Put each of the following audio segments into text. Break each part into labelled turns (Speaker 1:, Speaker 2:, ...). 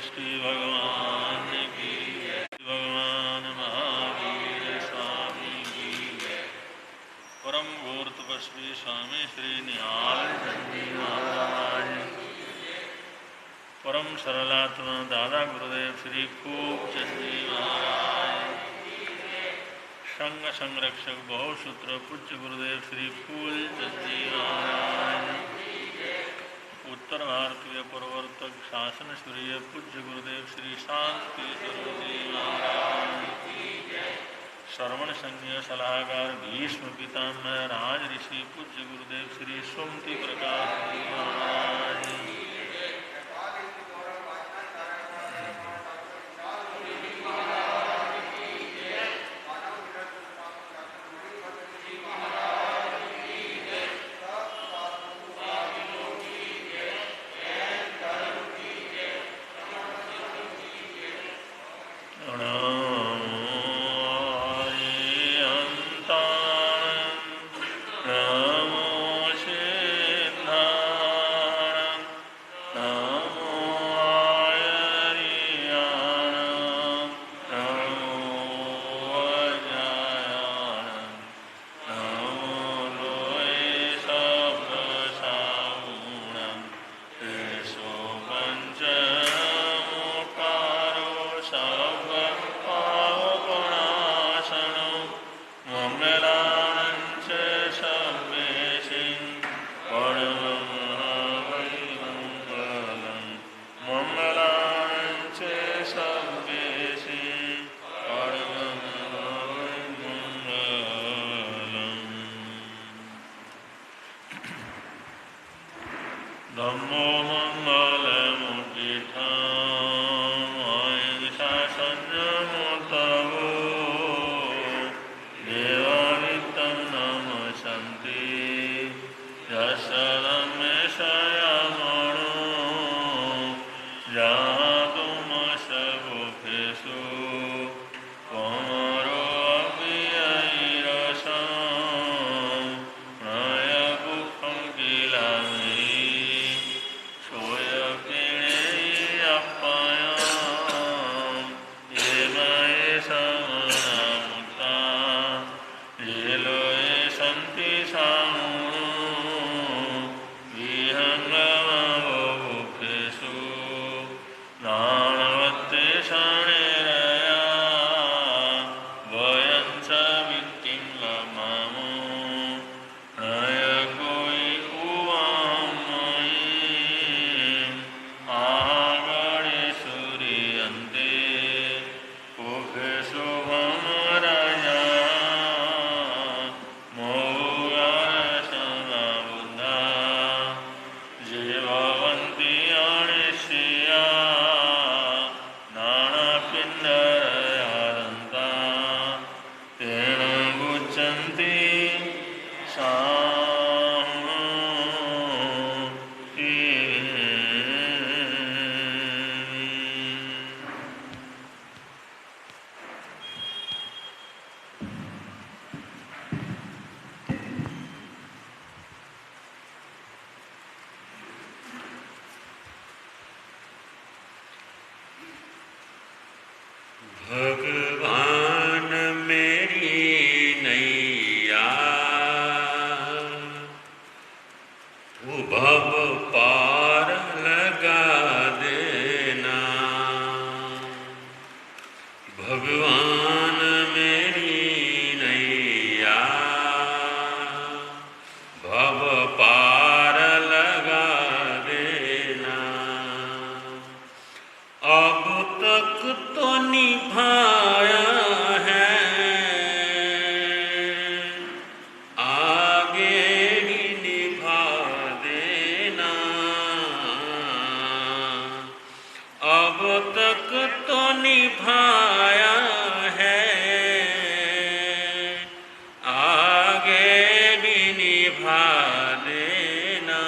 Speaker 1: श्री भगवान की जय। भगवान महावीर स्वामी की जय। परम घोर तपस्वी स्वामी श्री निहाल चंदी महाराज, परम सरलात्मा दादा गुरुदेव श्री खूब चंदी महाराज, संघ संरक्षक बहुसूत्र पूज्य गुरुदेव श्री फूल चंदी महाराज, उत्तर भारतीय प्रवर्तक शासन सूर्य पूज्य गुरुदेव श्री शांति स्वरूपी महाराज, श्रवण संज्ञ सलाहकार भीष्म पितामह राज ऋषि पूज्य गुरुदेव श्री सुमति प्रकाश जी महाराज, धम्मो मंगलमुद्दिष्टाम् अहिंसा संयमोत्तमो देवानित्यं नमस्सन्ति यस्य धम्मेशयमणो जातुमस्य कोमरो अव्ययैरसं नयगुप्तं किलामि
Speaker 2: भगवान मेरी नैया तू भव पार लगा देना। भगवान मेरी नैया भव पार लगा देना। अब तक तो निभाया है, आगे भी निभा देना। अब तक तो निभाया है, आगे भी निभा देना।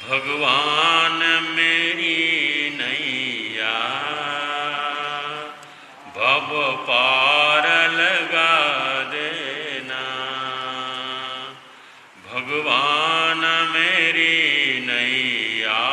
Speaker 2: भगवान मेरी नैया भव पार लगा देना। भगवान मेरी नैया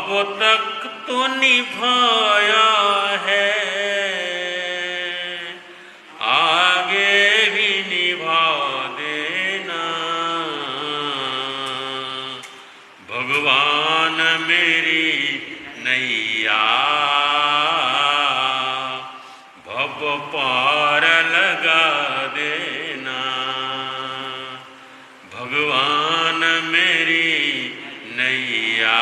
Speaker 2: अब तक तो निभाया है, आगे भी निभा देना। भगवान मेरी नैया भव पार लगा देना। भगवान मेरी नैया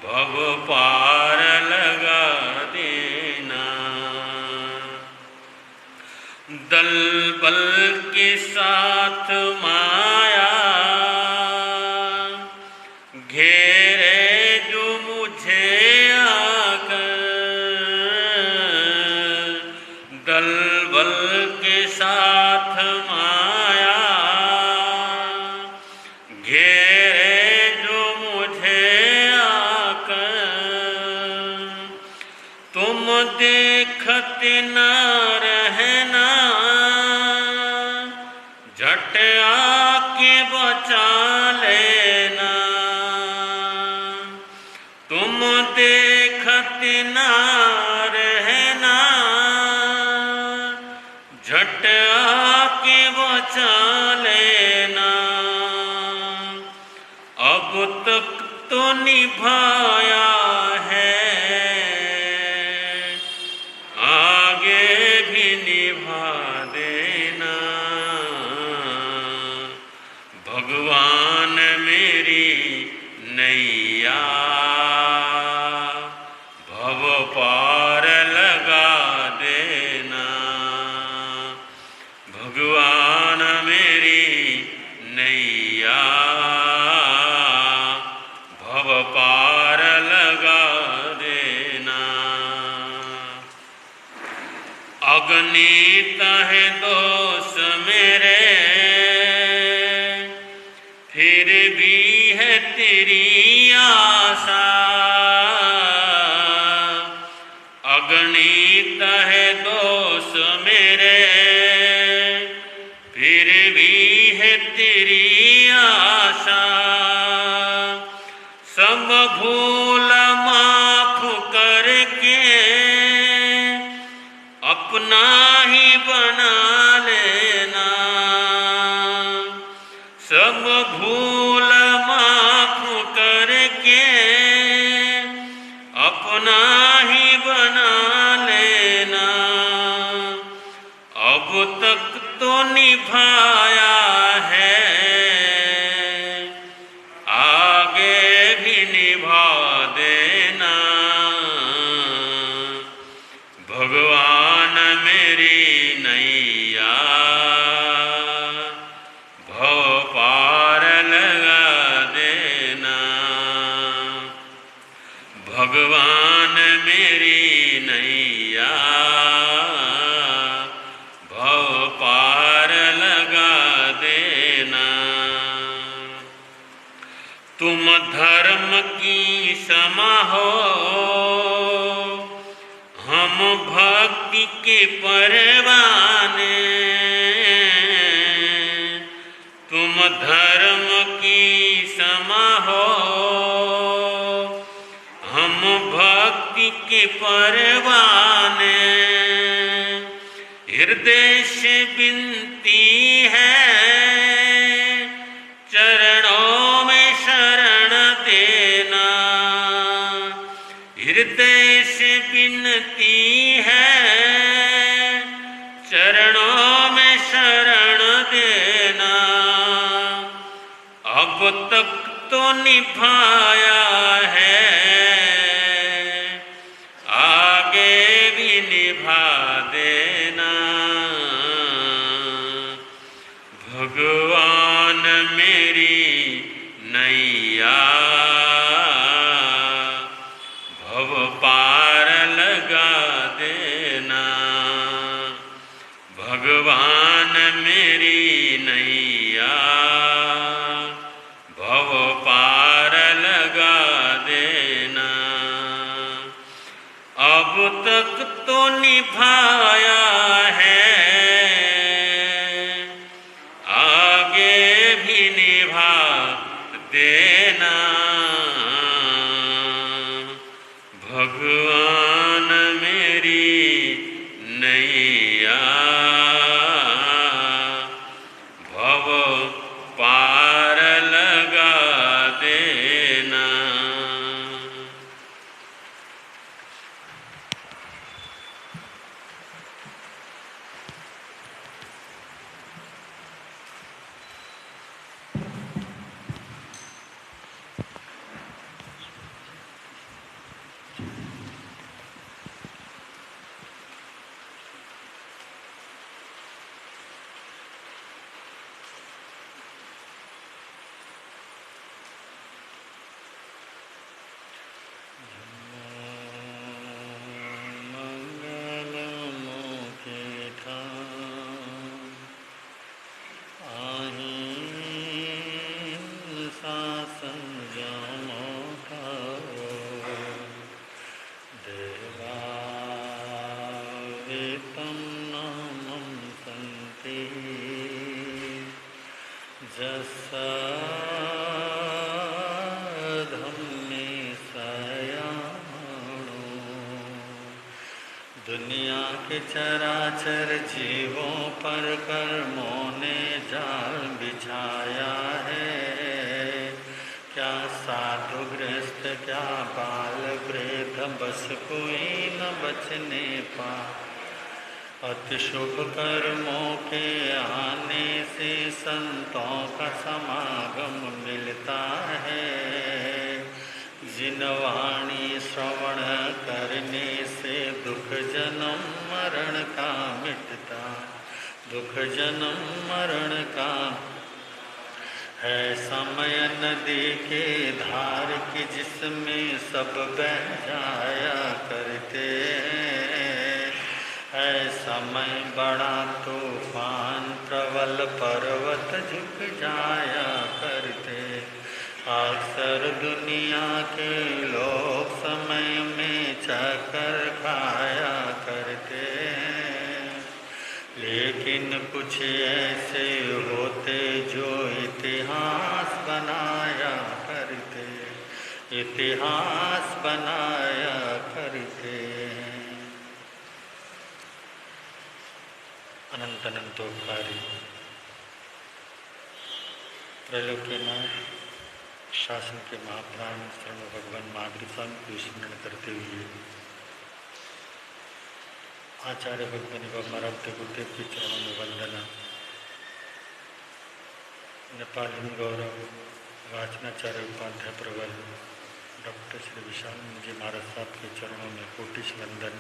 Speaker 2: भव पार लगा देना। दल बल के साथ माया घेरे जो मुझे आकर, दल बल के साथ माया घेरे जो मुझे आकर, तुम देखते न रहना, झट आके बचा लेना। तुम देखते न रहना, झट आके बचा लेना। अब तक तो निभाया है, आगे भी निभा देना। भगवान मेरी नैया भव पार लगा देना। भगवान मेरी नैया भव पार लगा देना। अगणित है दोष मेरे, फिर भी है तेरी आशा। अगणित है दोष मेरे, फिर भी है तेरी आशा। सब भूल माफ करके अपना ही बना लेना। सब भूल माफ करके अपना ही बना लेना। अब तक तो निभाया है, आगे भी निभा देना। भगवान मेरी नैया भव पार लगा देना। भगवान मेरी नैया भव पार लगा देना। तुम धर्म की समा हो, हम भक्ति के परवाने। तुम धर्म की समा हो, हम भक्ति के परवाने। हृदय से विनती है, चरणों में शरण देना। हृदय से विनती है, चरणों में शरण देना। अब तक तो निभाया है, आगे भी निभा देना। भगवान मेरी नैया भव पार लगा देना। भगवान मेरी नैया भव पार लगा देना। अब तक तो निभाया है, आगे भी निभा दे देना भगवान मेरी नैया भव पार लगा देना। दुनिया के चराचर जीवों पर कर्मों ने जाल बिछाया है। क्या साधु गृहस्थ क्या बाल वृद्ध बस कोई न बचने पा। अति शुभ कर्मों के आने से संतों का समागम मिलता है। जिन वाणी श्रवण करने से दुख जन्म मरण का मिटता, दुख जन्म मरण का है समय नदी के धार की जिसमें सब बह जाया करते हैं। है समय बड़ा तूफान प्रबल पर्वत झुक जाया करते। अक्सर दुनिया के लोग समय में चक्कर खाया करते हैं, लेकिन कुछ ऐसे होते जो इतिहास बनाया करते, इतिहास बनाया करते। अनंत अनंतोपकारी त्रैलोक्यनाथ शासन के महाप्राण शरण भगवान महावीर स्वामी को स्मरण करते हुए आचार्य भगवान एवं आराध्य गुरुदेव के चरणों में वंदना। नेपाल हिंद गौरव वाचनाचार्य उपाध्याय प्रबल डॉक्टर श्री विशाल जी महाराज साहब के चरणों में कोटिश वंदन।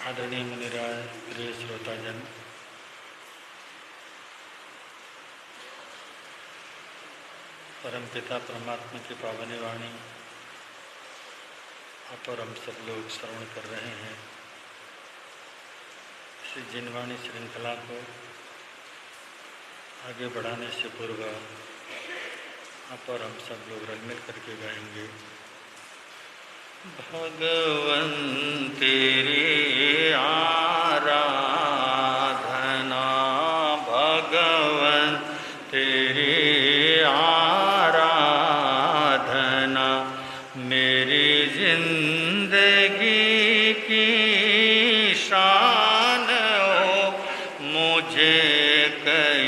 Speaker 2: आदरणीय मुनिराज, प्रिय श्रोताजन, परमपिता परमात्मा की पावनी वाणी पर हम सब लोग श्रवण कर रहे हैं। इस जिनवाणी श्रृंखला को आगे बढ़ाने से पूर्व पर हम सब लोग रल मिल करके गाएंगे। भगवन तेरी आराधना, भगवन तेरी आराधना मेरी जिंदगी की शान हो। मुझे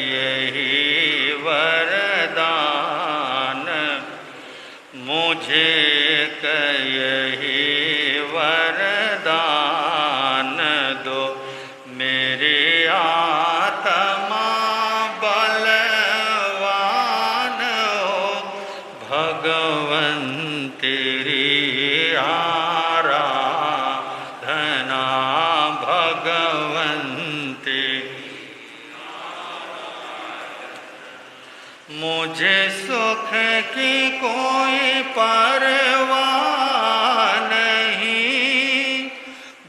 Speaker 2: यही वरदान, मुझे यही वरदान दो। मेरी आत्मा बलवान हो। भगवन तेरी आराधना, भगवन मुझे सुख की कोई परवाह नहीं,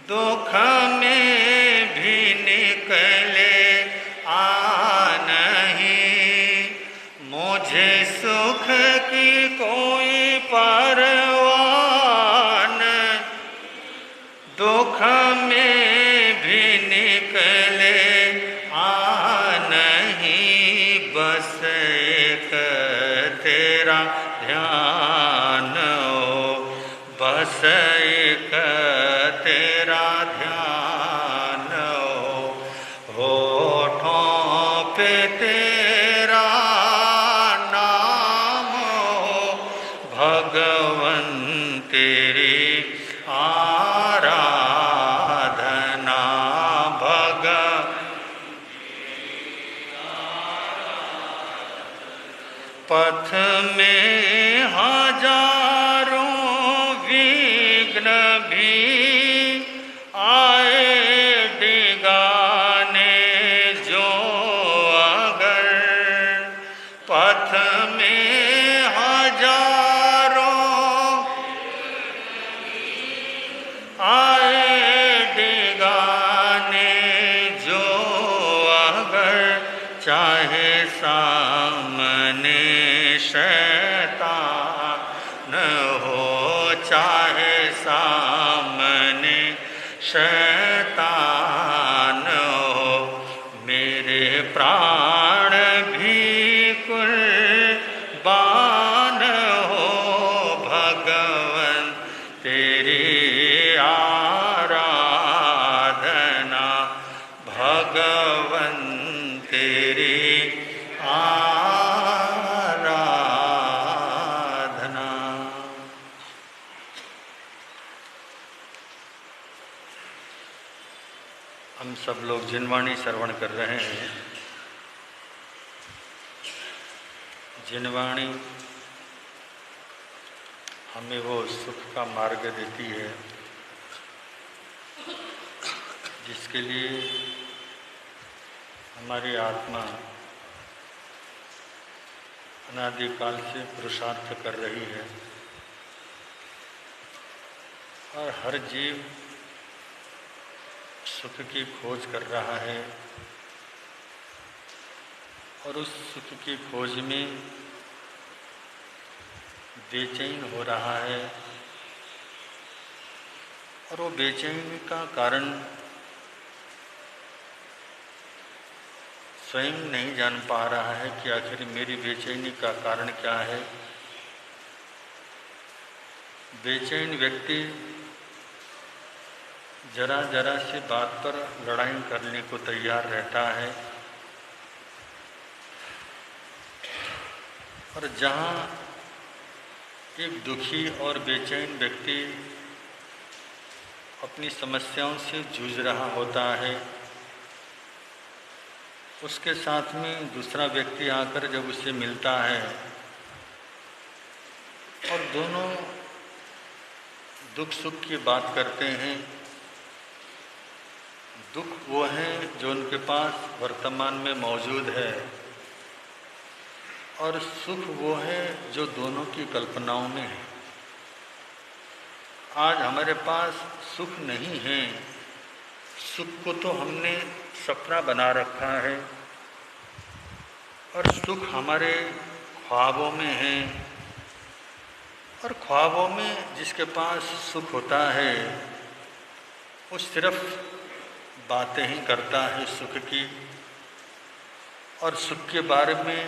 Speaker 2: दुख में भी निकले आ नहीं। मुझे सुख की कोई परवाह नहीं, दुख में भी निकले आ नहीं। बस एक तेरा ध्यान हो, बस एक तेरा ध्यान हो, होठों पे तेरा नाम हो, भगवन तेरी आराधना, पथ में हजारों विघ्न भी आए डिगाने जो अगर, पथ में हजारों आए डिगाने जो अगर, चाहे सामने शैतान हो, चाहे सामने शैतान हो, मेरे प्राण भी कुर्बान हो, भगवन तेरी आराधना, भगवन तेरी आराधना। हम सब लोग जिनवाणी श्रवण कर रहे हैं। जिनवाणी हमें वो सुख का मार्ग देती है जिसके लिए हमारी आत्मा अनादिकाल से पुरुषार्थ कर रही है और हर जीव सुख की खोज कर रहा है और उस सुख की खोज में बेचैन हो रहा है और वो बेचैनी का कारण स्वयं नहीं जान पा रहा है कि आखिर मेरी बेचैनी का कारण क्या है। बेचैन व्यक्ति जरा जरा सी बात पर लड़ाई करने को तैयार रहता है और जहाँ एक दुखी और बेचैन व्यक्ति अपनी समस्याओं से जूझ रहा होता है, उसके साथ में दूसरा व्यक्ति आकर जब उससे मिलता है और दोनों दुख सुख की बात करते हैं, दुख वो है जो उनके पास वर्तमान में मौजूद है और सुख वो है जो दोनों की कल्पनाओं में है। आज हमारे पास सुख नहीं है, सुख को तो हमने सपना बना रखा है और सुख हमारे ख्वाबों में है और ख्वाबों में जिसके पास सुख होता है वो सिर्फ बातें ही करता है सुख की और सुख के बारे में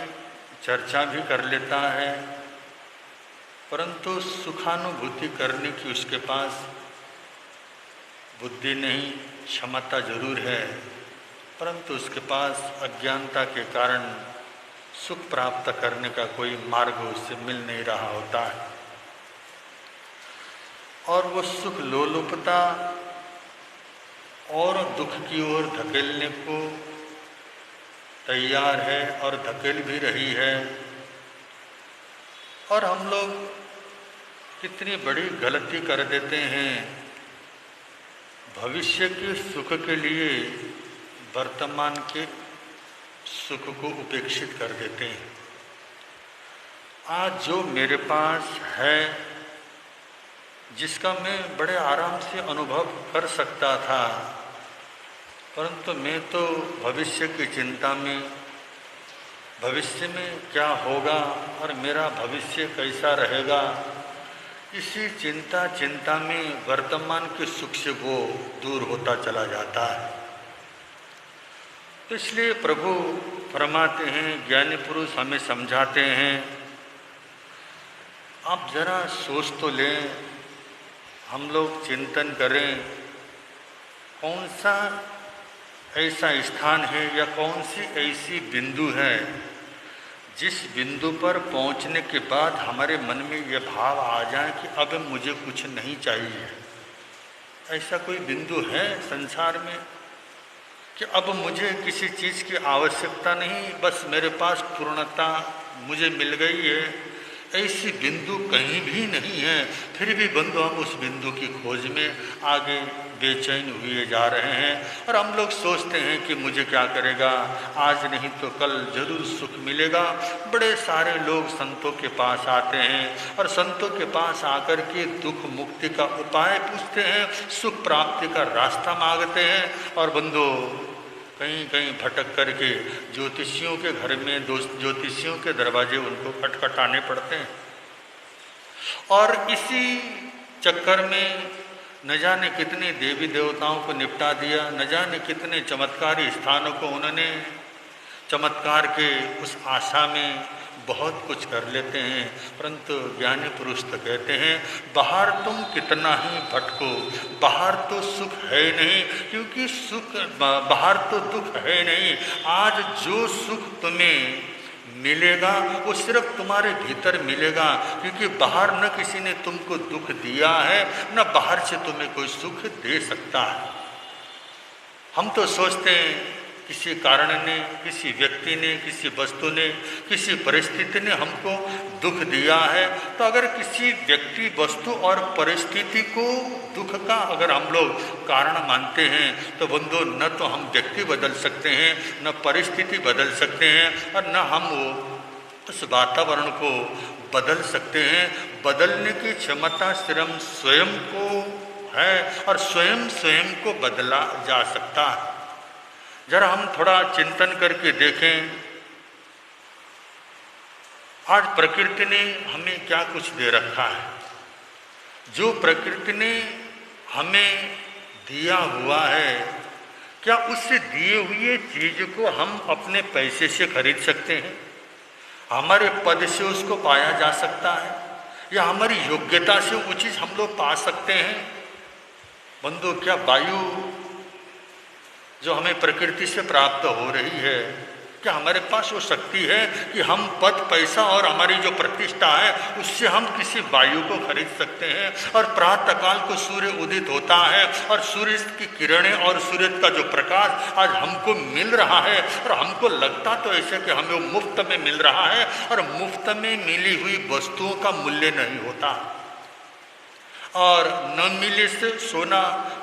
Speaker 2: चर्चा भी कर लेता है, परंतु सुखानुभूति करने की उसके पास बुद्धि नहीं, क्षमता जरूर है, परंतु उसके पास अज्ञानता के कारण सुख प्राप्त करने का कोई मार्ग उससे मिल नहीं रहा होता है और वो सुख लोलुपता और दुख की ओर धकेलने को तैयार है और धकेल भी रही है। और हम लोग कितनी बड़ी गलती कर देते हैं, भविष्य के सुख के लिए वर्तमान के सुख को उपेक्षित कर देते हैं। आज जो मेरे पास है, जिसका मैं बड़े आराम से अनुभव कर सकता था, परंतु मैं तो भविष्य की चिंता में, भविष्य में क्या होगा और मेरा भविष्य कैसा रहेगा, इसी चिंता में वर्तमान के सुख से वो दूर होता चला जाता है। इसलिए प्रभु फरमाते हैं, ज्ञानी पुरुष हमें समझाते हैं आप जरा सोच तो लें, हम लोग चिंतन करें, कौन सा ऐसा स्थान है या कौन सी ऐसी बिंदु है जिस बिंदु पर पहुंचने के बाद हमारे मन में यह भाव आ जाए कि अब मुझे कुछ नहीं चाहिए। ऐसा कोई बिंदु है संसार में कि अब मुझे किसी चीज़ की आवश्यकता नहीं, बस मेरे पास पूर्णता मुझे मिल गई है? ऐसी बिंदु कहीं भी नहीं है। फिर भी बंधु हम उस बिंदु की खोज में आगे बेचैन हुए जा रहे हैं और हम लोग सोचते हैं कि मुझे क्या करेगा, आज नहीं तो कल जरूर सुख मिलेगा। बड़े सारे लोग संतों के पास आते हैं और संतों के पास आकर के दुख मुक्ति का उपाय पूछते हैं, सुख प्राप्ति का रास्ता मांगते हैं। और बंधु कहीं कहीं भटक करके ज्योतिषियों के घर में ज्योतिषियों के दरवाजे उनको खटखटाने पड़ते हैं। और इसी चक्कर में न जाने कितने देवी देवताओं को निपटा दिया, न जाने कितने चमत्कारी स्थानों को उन्होंने चमत्कार के उस आशा में बहुत कुछ कर लेते हैं। परंतु ज्ञानी पुरुष तो कहते हैं बाहर तुम कितना ही भटको, बाहर तो सुख है नहीं, क्योंकि सुख बाहर तो दुख है नहीं। आज जो सुख तुम्हें मिलेगा वो सिर्फ तुम्हारे भीतर मिलेगा, क्योंकि बाहर न किसी ने तुमको दुख दिया है, न बाहर से तुम्हें कोई सुख दे सकता है। हम तो सोचते हैं किसी कारण ने, किसी व्यक्ति ने, किसी वस्तु ने, किसी परिस्थिति ने हमको दुख दिया है। तो अगर किसी व्यक्ति, वस्तु और परिस्थिति को दुख का अगर हम लोग कारण मानते हैं तो बंधु न तो हम व्यक्ति बदल सकते हैं, न परिस्थिति बदल सकते हैं, और न हम वो उस वातावरण को बदल सकते हैं। बदलने की क्षमता सिर्फ स्वयं को है और स्वयं स्वयं को बदला जा सकता है। जरा हम थोड़ा चिंतन करके देखें, आज प्रकृति ने हमें क्या कुछ दे रखा है। जो प्रकृति ने हमें दिया हुआ है, क्या उस दिए हुए चीज को हम अपने पैसे से खरीद सकते हैं? हमारे पद से उसको पाया जा सकता है या हमारी योग्यता से वो चीज हम लोग पा सकते हैं? बंधु, क्या वायु जो हमें प्रकृति से प्राप्त हो रही है, क्या हमारे पास वो शक्ति है कि हम पद, पैसा और हमारी जो प्रतिष्ठा है उससे हम किसी वायु को खरीद सकते हैं? और प्रातःकाल को सूर्य उदित होता है और सूर्य की किरणें और सूर्य का जो प्रकाश आज हमको मिल रहा है, और हमको लगता तो ऐसे कि हमें वो मुफ्त में मिल रहा है, और मुफ्त में मिली हुई वस्तुओं का मूल्य नहीं होता। और न मिले से सोना,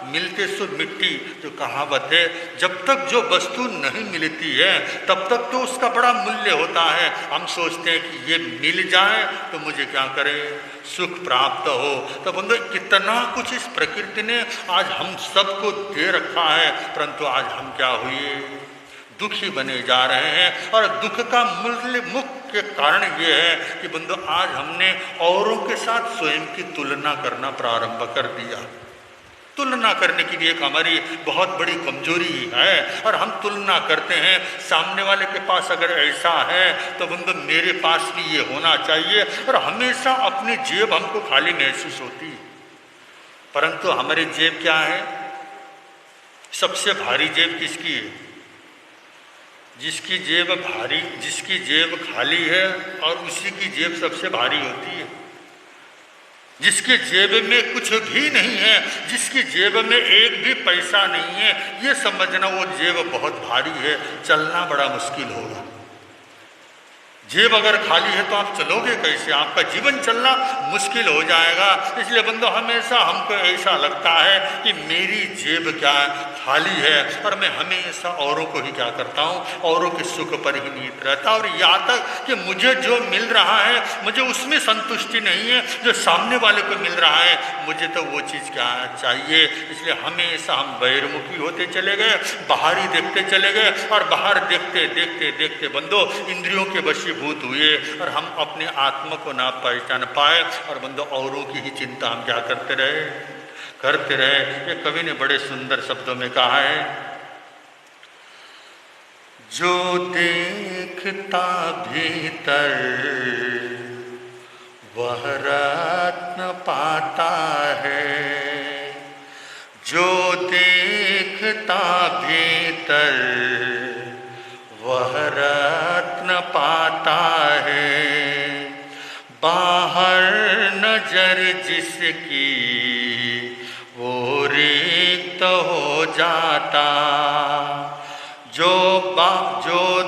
Speaker 2: मिलते सो मिट्टी, जो कहावत है, जब तक जो वस्तु नहीं मिलती है तब तक तो उसका बड़ा मूल्य होता है। हम सोचते हैं कि ये मिल जाए तो मुझे क्या करे, सुख प्राप्त हो। तो बंधु, कितना कुछ इस प्रकृति ने आज हम सबको दे रखा है, परंतु आज हम क्या हुए, दुखी बने जा रहे हैं। और दुख का मूल्य मुख्य कारण ये है कि बंधु आज हमने औरों के साथ स्वयं की तुलना करना प्रारंभ कर दिया। तुलना करने की भी एक हमारी बहुत बड़ी कमजोरी है, और हम तुलना करते हैं सामने वाले के पास अगर ऐसा है तो बंधु मेरे पास भी ये होना चाहिए, और हमेशा अपनी जेब हमको खाली महसूस होती है। परंतु हमारी जेब क्या है? सबसे भारी जेब किसकी है? जिसकी जेब भारी, जिसकी जेब खाली है और उसी की जेब सबसे भारी होती है। जिसके जेब में कुछ भी नहीं है, जिसकी जेब में एक भी पैसा नहीं है, ये समझना वो जेब बहुत भारी है, चलना बड़ा मुश्किल होगा। जेब अगर खाली है तो आप चलोगे कैसे? आपका जीवन चलना मुश्किल हो जाएगा। इसलिए बंधु, हमेशा हमको ऐसा लगता है कि मेरी जेब क्या खाली है, और मैं हमेशा औरों को ही क्या करता हूँ, औरों के सुख पर ही नीत रहता। और यहाँ तक कि मुझे जो मिल रहा है मुझे उसमें संतुष्टि नहीं है, जो सामने वाले को मिल रहा है मुझे तो वो चीज़ क्या चाहिए। इसलिए हमेशा हम बहिर्मुखी होते चले गए, बाहरी देखते चले गए, और बाहर देखते देखते देखते बंधु इंद्रियों के वशीभूत हुए, और हम अपने आत्मा को ना पहचान पाए, और बंधु औरों की ही चिंता हम क्या करते रहे। ये कवि ने बड़े सुंदर शब्दों में कहा है, जो देखता भीतर वह देखता भीतर वह रत्न पाता है, बाहर नजर जिसकी वो रिक्त हो जाता। जो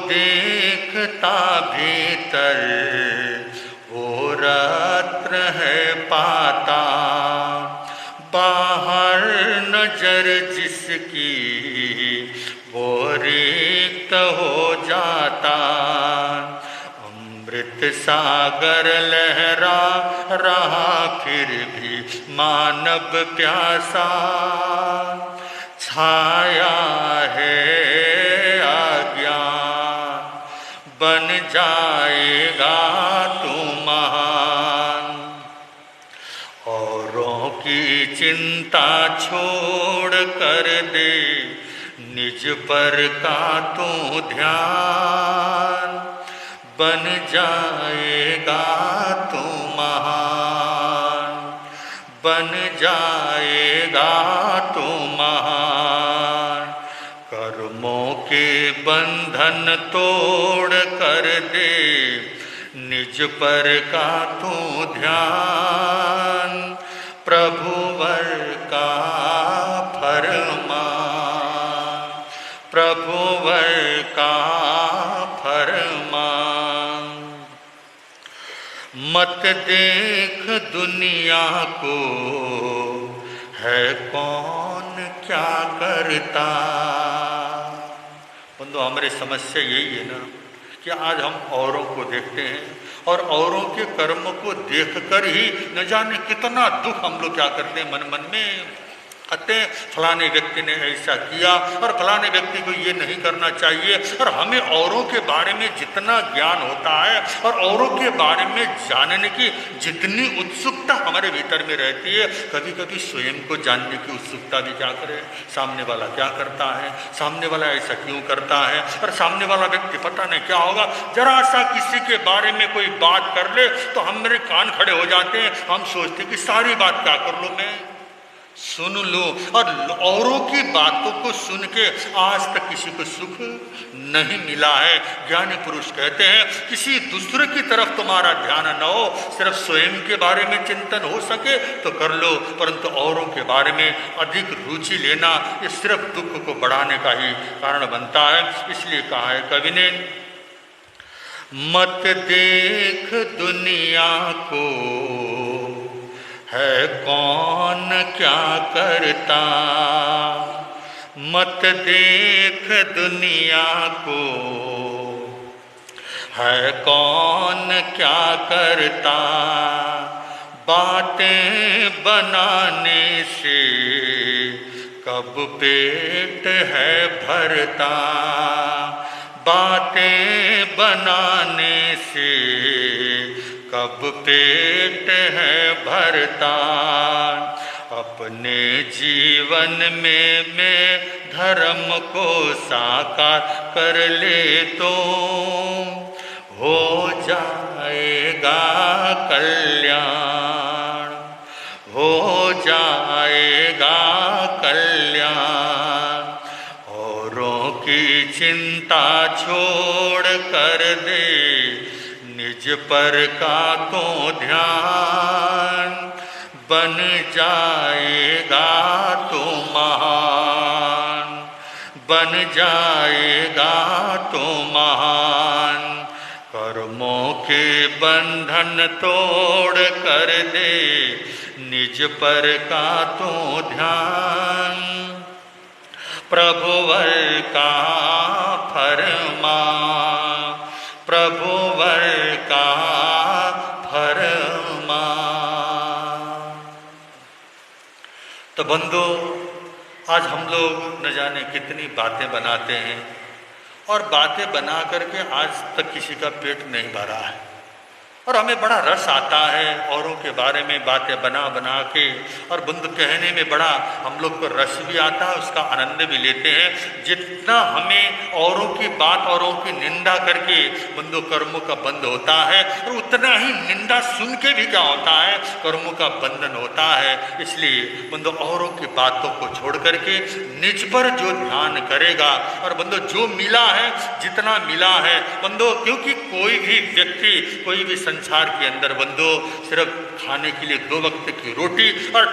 Speaker 2: देखता भीतर वो रत्न है पाता, बाहर नजर जिसकी वो रिक्त हो जाता। अमृत सागर लहरा रहा फिर भी मानव प्यासा, छाया है अज्ञान बन जाएगा तू महान। औरों की चिंता छोड़ कर दे निज पर का तू ध्यान, बन जाएगा तू महान, बन जाएगा तू महान। कर्मों के बंधन तोड़ कर दे निज पर का तू ध्यान, प्रभुवर का फरमान, प्रभुवर का फरमान। मत देख दुनिया को है कौन क्या करता। बंधु, हमारी समस्या यही है ना कि आज हम औरों को देखते हैं और औरों के कर्म को देखकर ही न जाने कितना दुख हम लोग क्या करते हैं मन मन में कहते हैं फलाने व्यक्ति ने ऐसा किया और फलाने व्यक्ति को ये नहीं करना चाहिए। और हमें औरों के बारे में जितना ज्ञान होता है और औरों के बारे में जानने की जितनी उत्सुकता हमारे भीतर में रहती है, कभी कभी स्वयं को जानने की उत्सुकता भी क्या करे, सामने वाला क्या करता है, सामने वाला ऐसा क्यों करता है, और सामने वाला व्यक्ति पता नहीं क्या होगा। जरा सा किसी के बारे में कोई बात कर ले तो हम मेरे कान खड़े हो जाते हैं, हम सोचते कि सारी बात क्या कर लूँ, मैं सुन लो। और औरों की बातों को सुन के आज तक किसी को सुख नहीं मिला है। ज्ञानी पुरुष कहते हैं किसी दूसरे की तरफ तुम्हारा ध्यान न हो, सिर्फ स्वयं के बारे में चिंतन हो सके तो कर लो, परंतु औरों के बारे में अधिक रुचि लेना ये सिर्फ दुख को बढ़ाने का ही कारण बनता है। इसलिए कहा है कवि ने, मत देख दुनिया को है कौन क्या करता, मत देख दुनिया को है कौन क्या करता। बातें बनाने से कब पेट है भरता, बातें बनाने से कब पेट है भरता। अपने जीवन में मैं धर्म को साकार कर ले तो हो जाएगा कल्याण, हो जाएगा कल्याण। औरों की चिंता छोड़ कर दे निज पर का तो ध्यान, बन जाएगा तो महान, बन जाएगा तो महान। कर्मों के बंधन तोड़ कर दे निज पर का तो ध्यान, प्रभुवर का फरमान, प्रभुवर का फरमान। तो बंधु, आज हम लोग न जाने कितनी बातें बनाते हैं और बातें बना करके आज तक किसी का पेट नहीं भरा है। और हमें बड़ा रस आता है औरों के बारे में बातें बना बना के, और बंधु कहने में बड़ा हम लोग को रस भी आता है, उसका आनंद भी लेते हैं। जितना हमें औरों की बात, औरों की निंदा करके बंधु कर्मों का बंध होता है, और उतना ही निंदा सुन के भी क्या होता है, कर्मों का बंधन होता है। इसलिए बंधु औरों की बातों को छोड़ करके निज पर जो ध्यान करेगा, और बंधु जो मिला है, जितना मिला है बंधु, क्योंकि कोई भी व्यक्ति, कोई भी संसार के अंदर बंधु सिर्फ खाने के लिए 2 वक्त की रोटी और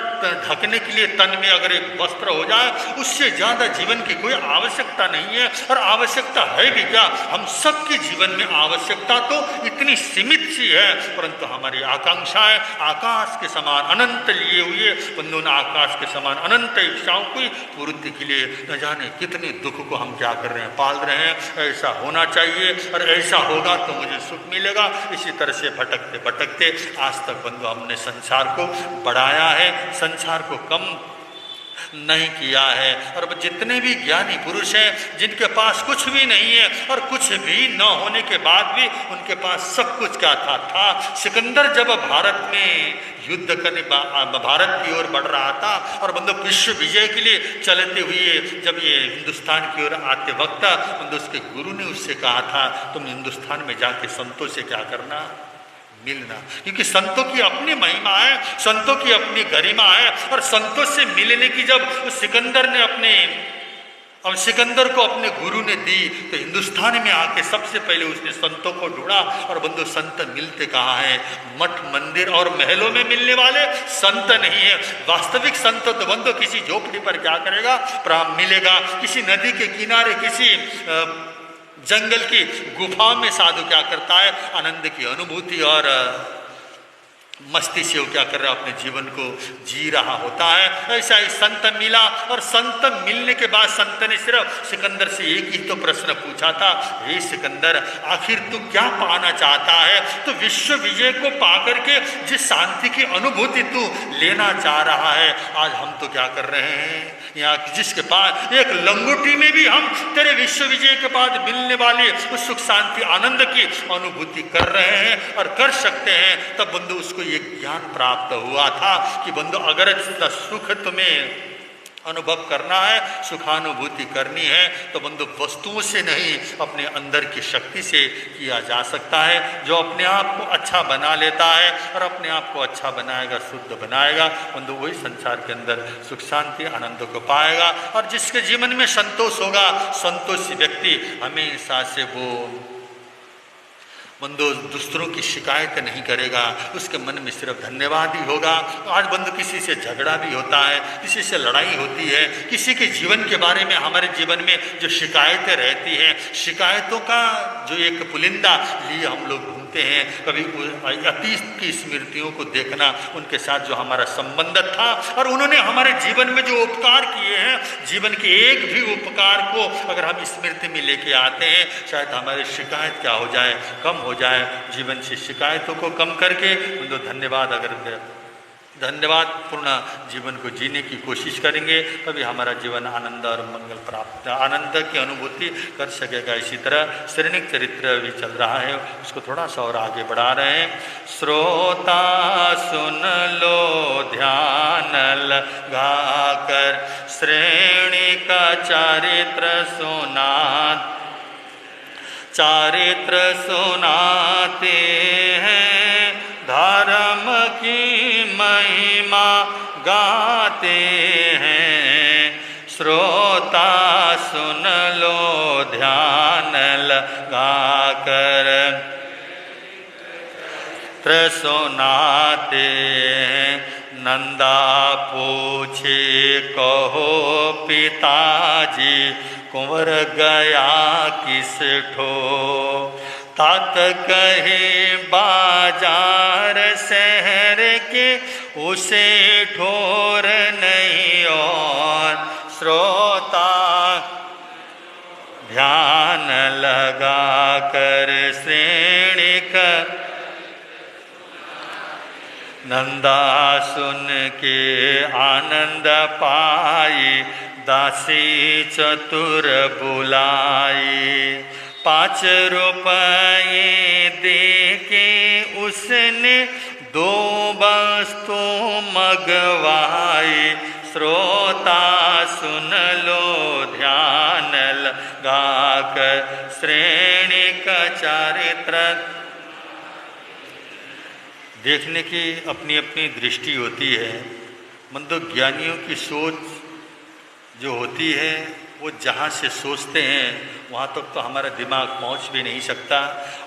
Speaker 2: ढकने के लिए तन में अगर एक वस्त्र हो जाए, उससे ज्यादा जीवन की कोई आवश्यकता नहीं है। और आवश्यकता है भी क्या, हम सबके जीवन में आवश्यकता तो इतनी सीमित सी है, परंतु हमारी आकांक्षाएं आकाश के समान अनंत लिए हुए बंधु, उन आकाश के समान अनंत इच्छाओं की पूर्ति के लिए न जाने कितने दुख को हम क्या कर रहे हैं, पाल रहे हैं। ऐसा होना चाहिए, और ऐसा होगा तो मुझे सुख मिलेगा। इसी तरह से भटकते भटकते आज तक बंधु हमने संसार को बढ़ाया है, संसार को कम नहीं किया है। और जितने भी ज्ञानी पुरुष हैं, जिनके पास कुछ भी नहीं है, और कुछ भी न होने के बाद भी उनके पास सब कुछ क्या था। सिकंदर जब भारत में युद्ध करने भारत की ओर बढ़ रहा था, और बंधु विश्व विजय के लिए चलते हुए जब ये हिंदुस्तान की ओर आते वक्त बंधु उसके गुरु ने उससे कहा था, तुम हिंदुस्तान में जाके संतों से क्या करना, मिलना। क्योंकि संतों की अपनी महिमा है, संतों की अपनी गरिमा है, और संतों से मिलने की जब सिकंदर ने अब सिकंदर को अपने गुरु ने दी, तो हिंदुस्तान में आके सबसे पहले उसने संतों को ढूंढा। और बंधु संत मिलते कहाँ हैं, मठ मंदिर और महलों में मिलने वाले संत नहीं है। वास्तविक संत तो बंधु किसी झोपड़ी पर क्या करेगा, प्राम मिलेगा। किसी नदी के किनारे, किसी जंगल की गुफा में साधु क्या करता है, आनंद की अनुभूति और मस्ती से वो क्या कर रहा है, अपने जीवन को जी रहा होता है। ऐसा ही संत मिला, और संत मिलने के बाद संत ने सिर्फ सिकंदर से एक ही तो प्रश्न पूछा था, हे सिकंदर, आखिर तू क्या पाना चाहता है? तो विश्व विजय को पाकर के जिस शांति की अनुभूति तू लेना चाह रहा है, आज हम तो क्या कर रहे हैं, यहाँ जिसके पास एक लंगोटी में भी हम तेरे विश्व विजय के बाद मिलने वाले उस सुख शांति आनंद की अनुभूति कर रहे हैं और कर सकते हैं। तब बंधु उसको ये ज्ञान प्राप्त हुआ था कि बंधु अगर सुख तुम्हें अनुभव करना है, सुखानुभूति करनी है, तो बंधु वस्तुओं से नहीं, अपने अंदर की शक्ति से किया जा सकता है। जो अपने आप को अच्छा बना लेता है और अपने आप को अच्छा बनाएगा, शुद्ध बनाएगा, बंधु वही संसार के अंदर सुख शांति आनंद को पाएगा। और जिसके जीवन में संतोष होगा, संतोषी व्यक्ति हमेशा से वो बंधु दूसरों की शिकायत नहीं करेगा, उसके मन में सिर्फ धन्यवाद ही होगा। आज बंधु किसी से झगड़ा भी होता है, किसी से लड़ाई होती है, किसी के जीवन के बारे में, हमारे जीवन में जो शिकायतें रहती हैं, शिकायतों का जो एक पुलिंदा लिए हम लोग घूमते हैं। कभी अतीत की स्मृतियों को देखना, उनके साथ जो हमारा संबंध था और उन्होंने हमारे जीवन में जो उपकार किए हैं, जीवन के एक भी उपकार को अगर हम स्मृति में लेके आते हैं, शायद हमारी शिकायत क्या हो जाए, कम हो जाए। जीवन से शिकायतों को कम करके तो धन्यवाद, अगर धन्यवाद पूर्ण जीवन को जीने की कोशिश करेंगे, तभी हमारा जीवन आनंद और मंगल प्राप्त, आनंद की अनुभूति कर सकेगा। इसी तरह श्रेणिक चरित्र भी चल रहा है, उसको थोड़ा सा और आगे बढ़ा रहे हैं। श्रोता सुन लो ध्यान लगाकर, श्रेणी का चरित्र सुनाते हैं, धर्म की महिमा गाते हैं। श्रोता सुन लो ध्यान लगाकर, सुनाते हैं। नंदा पूछे कहो पिताजी, कुंवर गया किस ठो? तात कहे बाजार शहर के, उसे ठोर नहीं और। श्रोता ध्यान लगा कर श्रेणी का नंदा सुन के आनंद पाई, दासी चतुर बुलाई। 5 रुपये दे के उसने 2 वस्तु मगवाई। श्रोता सुन लो ध्यान लगाकर, श्रेणी का चरित्र। देखने की अपनी अपनी दृष्टि होती है। मंदो ज्ञानियों की सोच जो होती है वो जहाँ से सोचते हैं वहाँ तक तो हमारा दिमाग पहुँच भी नहीं सकता।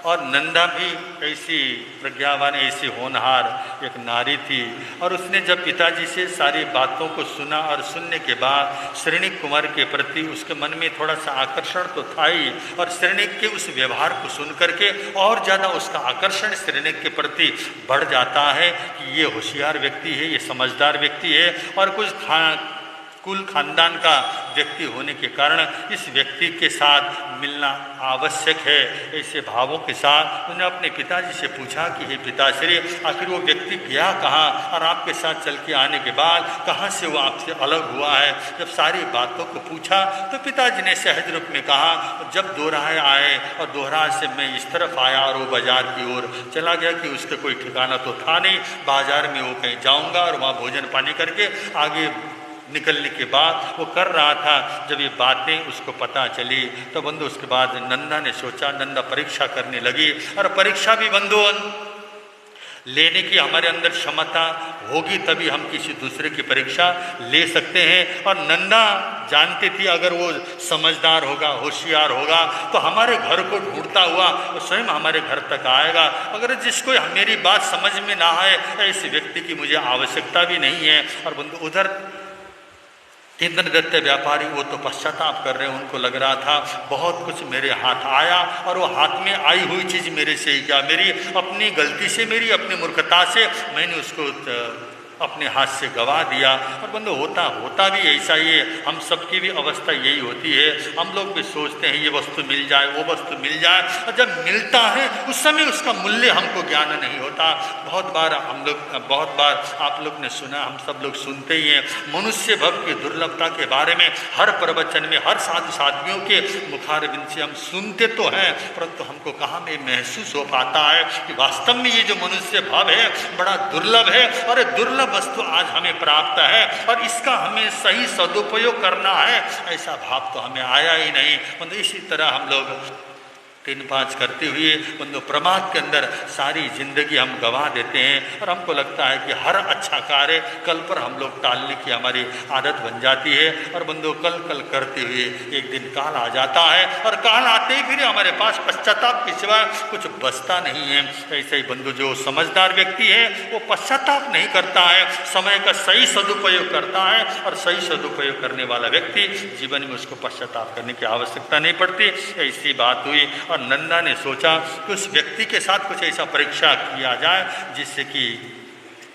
Speaker 2: और नंदा भी ऐसी प्रज्ञावान, ऐसी होनहार एक नारी थी, और उसने जब पिताजी से सारी बातों को सुना और सुनने के बाद श्रेणिक कुमार के प्रति उसके मन में थोड़ा सा आकर्षण तो था ही, और श्रेणिक के उस व्यवहार को सुन करके और ज़्यादा उसका आकर्षण श्रेणिक के प्रति बढ़ जाता है कि ये होशियार व्यक्ति है, ये समझदार व्यक्ति है, और कुछ कुल खानदान का व्यक्ति होने के कारण इस व्यक्ति के साथ मिलना आवश्यक है। ऐसे भावों के साथ उन्होंने अपने पिताजी से पूछा कि हे पिताश्री, आखिर वो व्यक्ति गया कहाँ, और आपके साथ चल के आने के बाद कहाँ से वो आपसे अलग हुआ है। जब सारी बातों को पूछा तो पिताजी ने सहज रूप में कहा, जब दोराहे आए और दोराहे से मैं इस तरफ आया और वो बाजार की ओर चला गया कि उसका कोई ठिकाना तो था नहीं, बाजार में वो कहीं जाऊँगा और वहाँ भोजन पानी करके आगे निकलने के बाद वो कर रहा था। जब ये बातें उसको पता चली तो बंधु उसके बाद नंदा ने सोचा, नंदा परीक्षा करने लगी, और परीक्षा भी बंधु लेने की हमारे अंदर क्षमता होगी तभी हम किसी दूसरे की परीक्षा ले सकते हैं। और नंदा जानती थी अगर वो समझदार होगा, होशियार होगा तो हमारे घर को ढूंढता हुआ वो स्वयं हमारे घर तक आएगा। अगर जिसको मेरी बात समझ में ना आए ऐसे व्यक्ति की मुझे आवश्यकता भी नहीं है। और बंधु उधर इंद्रदत्त व्यापारी वो तो पश्चाताप कर रहे हैं, उनको लग रहा था बहुत कुछ मेरे हाथ आया और वो हाथ में आई हुई चीज़ मेरे से ही क्या, मेरी अपनी गलती से, मेरी अपनी मूर्खता से मैंने उसको अपने हाथ से गवा दिया। और बंधु होता भी ऐसा ही है, हम सबकी भी अवस्था यही होती है। हम लोग भी सोचते हैं ये वस्तु मिल जाए, वो वस्तु मिल जाए, और जब मिलता है उस समय उसका मूल्य हमको ज्ञान नहीं होता। बहुत बार आप लोग ने सुना, हम सब लोग सुनते ही हैं मनुष्य भव की दुर्लभता के बारे में। हर प्रवचन में, हर साधु साध्वियों के मुखारबिंद से हम सुनते तो हैं, परंतु हमको कहाँ में महसूस हो पाता है कि वास्तव में ये जो मनुष्य भाव है बड़ा दुर्लभ है, और दुर्लभ वस्तु आज हमें प्राप्त है और इसका हमें सही सदुपयोग करना है, ऐसा भाव तो हमें आया ही नहीं। मतलब इसी तरह हम लोग 3-5 करते हुए बंधु प्रमाद के अंदर सारी जिंदगी हम गंवा देते हैं, और हमको लगता है कि हर अच्छा कार्य कल पर हम लोग टालने की हमारी आदत बन जाती है। और बंधु कल करते हुए एक दिन काल आ जाता है, और काल आते ही फिर हमारे पास पश्चाताप के सिवा कुछ बचता नहीं है। ऐसे ही बंधु जो समझदार व्यक्ति है वो पश्चाताप नहीं करता है, समय का सही सदुपयोग करता है, और सही सदुपयोग करने वाला व्यक्ति जीवन में उसको पश्चाताप करने की आवश्यकता नहीं पड़ती। ऐसी बात हुई, और नंदा ने सोचा कि उस व्यक्ति के साथ कुछ ऐसा परीक्षा किया जाए जिससे कि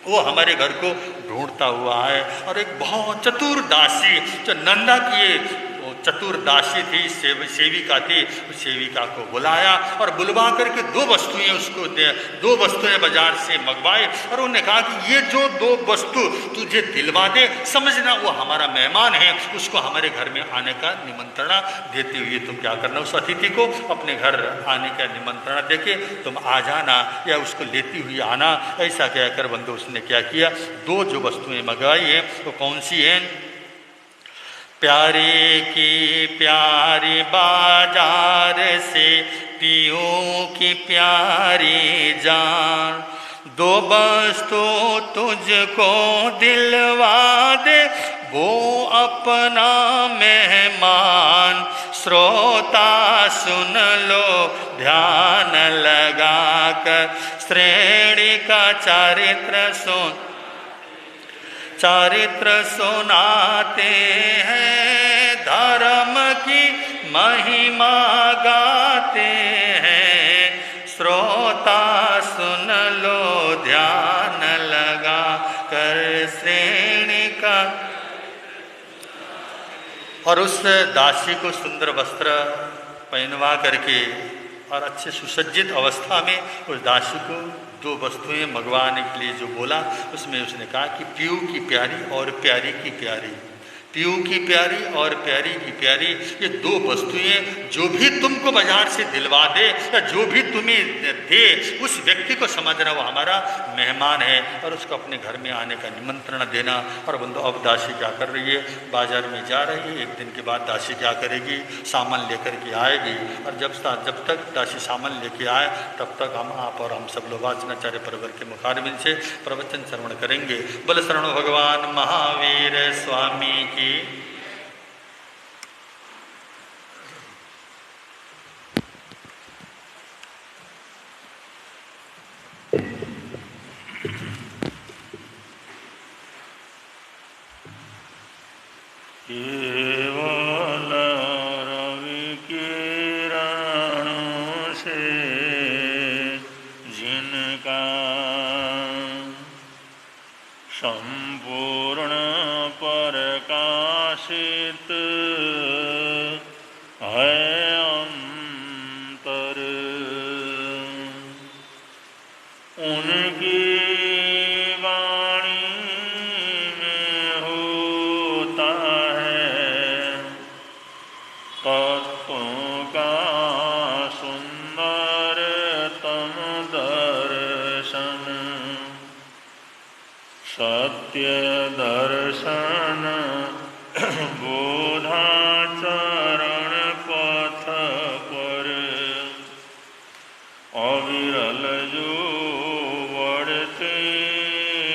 Speaker 2: वो हमारे घर को ढूंढता हुआ है। और एक बहुत चतुर दासी, जो नंदा की चतुर दासी थी, सेविका थी, उस सेविका को बुलाया और बुलवा करके 2 वस्तुएं बाजार से मंगवाए, और उन्होंने कहा कि ये जो 2 वस्तु तुझे दिलवा दे, समझना वो हमारा मेहमान है, उसको हमारे घर में आने का निमंत्रणा देते हुए तुम क्या करना, उस अतिथि को अपने घर आने का निमंत्रणा देके तुम आ जाना या उसको लेती हुई आना। ऐसा कहकर बंधु उसने क्या किया, 2 जो वस्तुएं मंगवाई हैं वो कौन सी हैं? प्यारे की प्यारी बाजार से पियूं की प्यारी जान, 2 वस्तु तुझको दिलवा दे वो अपना मेहमान। श्रोता सुन लो ध्यान लगाकर, श्रेणी का चरित्र सुनाते हैं, धर्म की महिमा गाते हैं। श्रोता सुन लो ध्यान लगा कर, श्रेणी का। और उस दासी को सुंदर वस्त्र पहनवा करके और अच्छे सुसज्जित अवस्था में उस दासी को 2 वस्तुएं मंगवाने के लिए जो बोला, उसमें उसने कहा कि पीयू की प्यारी और प्यारी की प्यारी। पीऊ की प्यारी और प्यारी की प्यारी, ये दो वस्तुएं जो भी तुमको बाजार से दिलवा दे या जो भी तुम्हें दे, उस व्यक्ति को समझना वो हमारा मेहमान है और उसको अपने घर में आने का निमंत्रण देना। और बंधु, अब दासी क्या कर रही है? बाजार में जा रही है। एक दिन के बाद दासी क्या करेगी? सामान लेकर के आएगी। और जब तक दासी सामान लेके आए तब तक हम, आप और हम सब लोग वाचनाचार्य परवर के मुखारबिंद से प्रवचन श्रवण करेंगे। बोल शरणो भगवान महावीर स्वामी की।
Speaker 1: केवल रवि किरणों से जिनका संपूर्ण प्रकाशित है अंतर, उनकी वाणी में होता है तत्वों का सुंदरतम दर्शन, सत्य दर्शन बोधाचरण पथ पर अविरल जो बढ़ते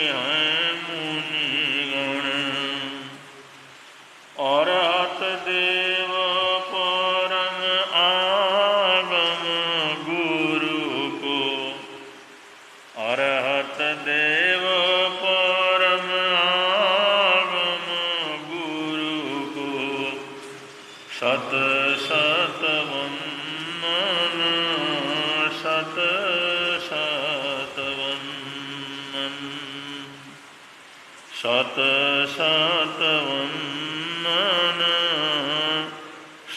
Speaker 1: हैं मुनिगण, अरहत देव परम आगम गुरु को, अरहत देव परम आगम गुरु को सत सत वंदन, सत सत वंदन, सत सत वंदन,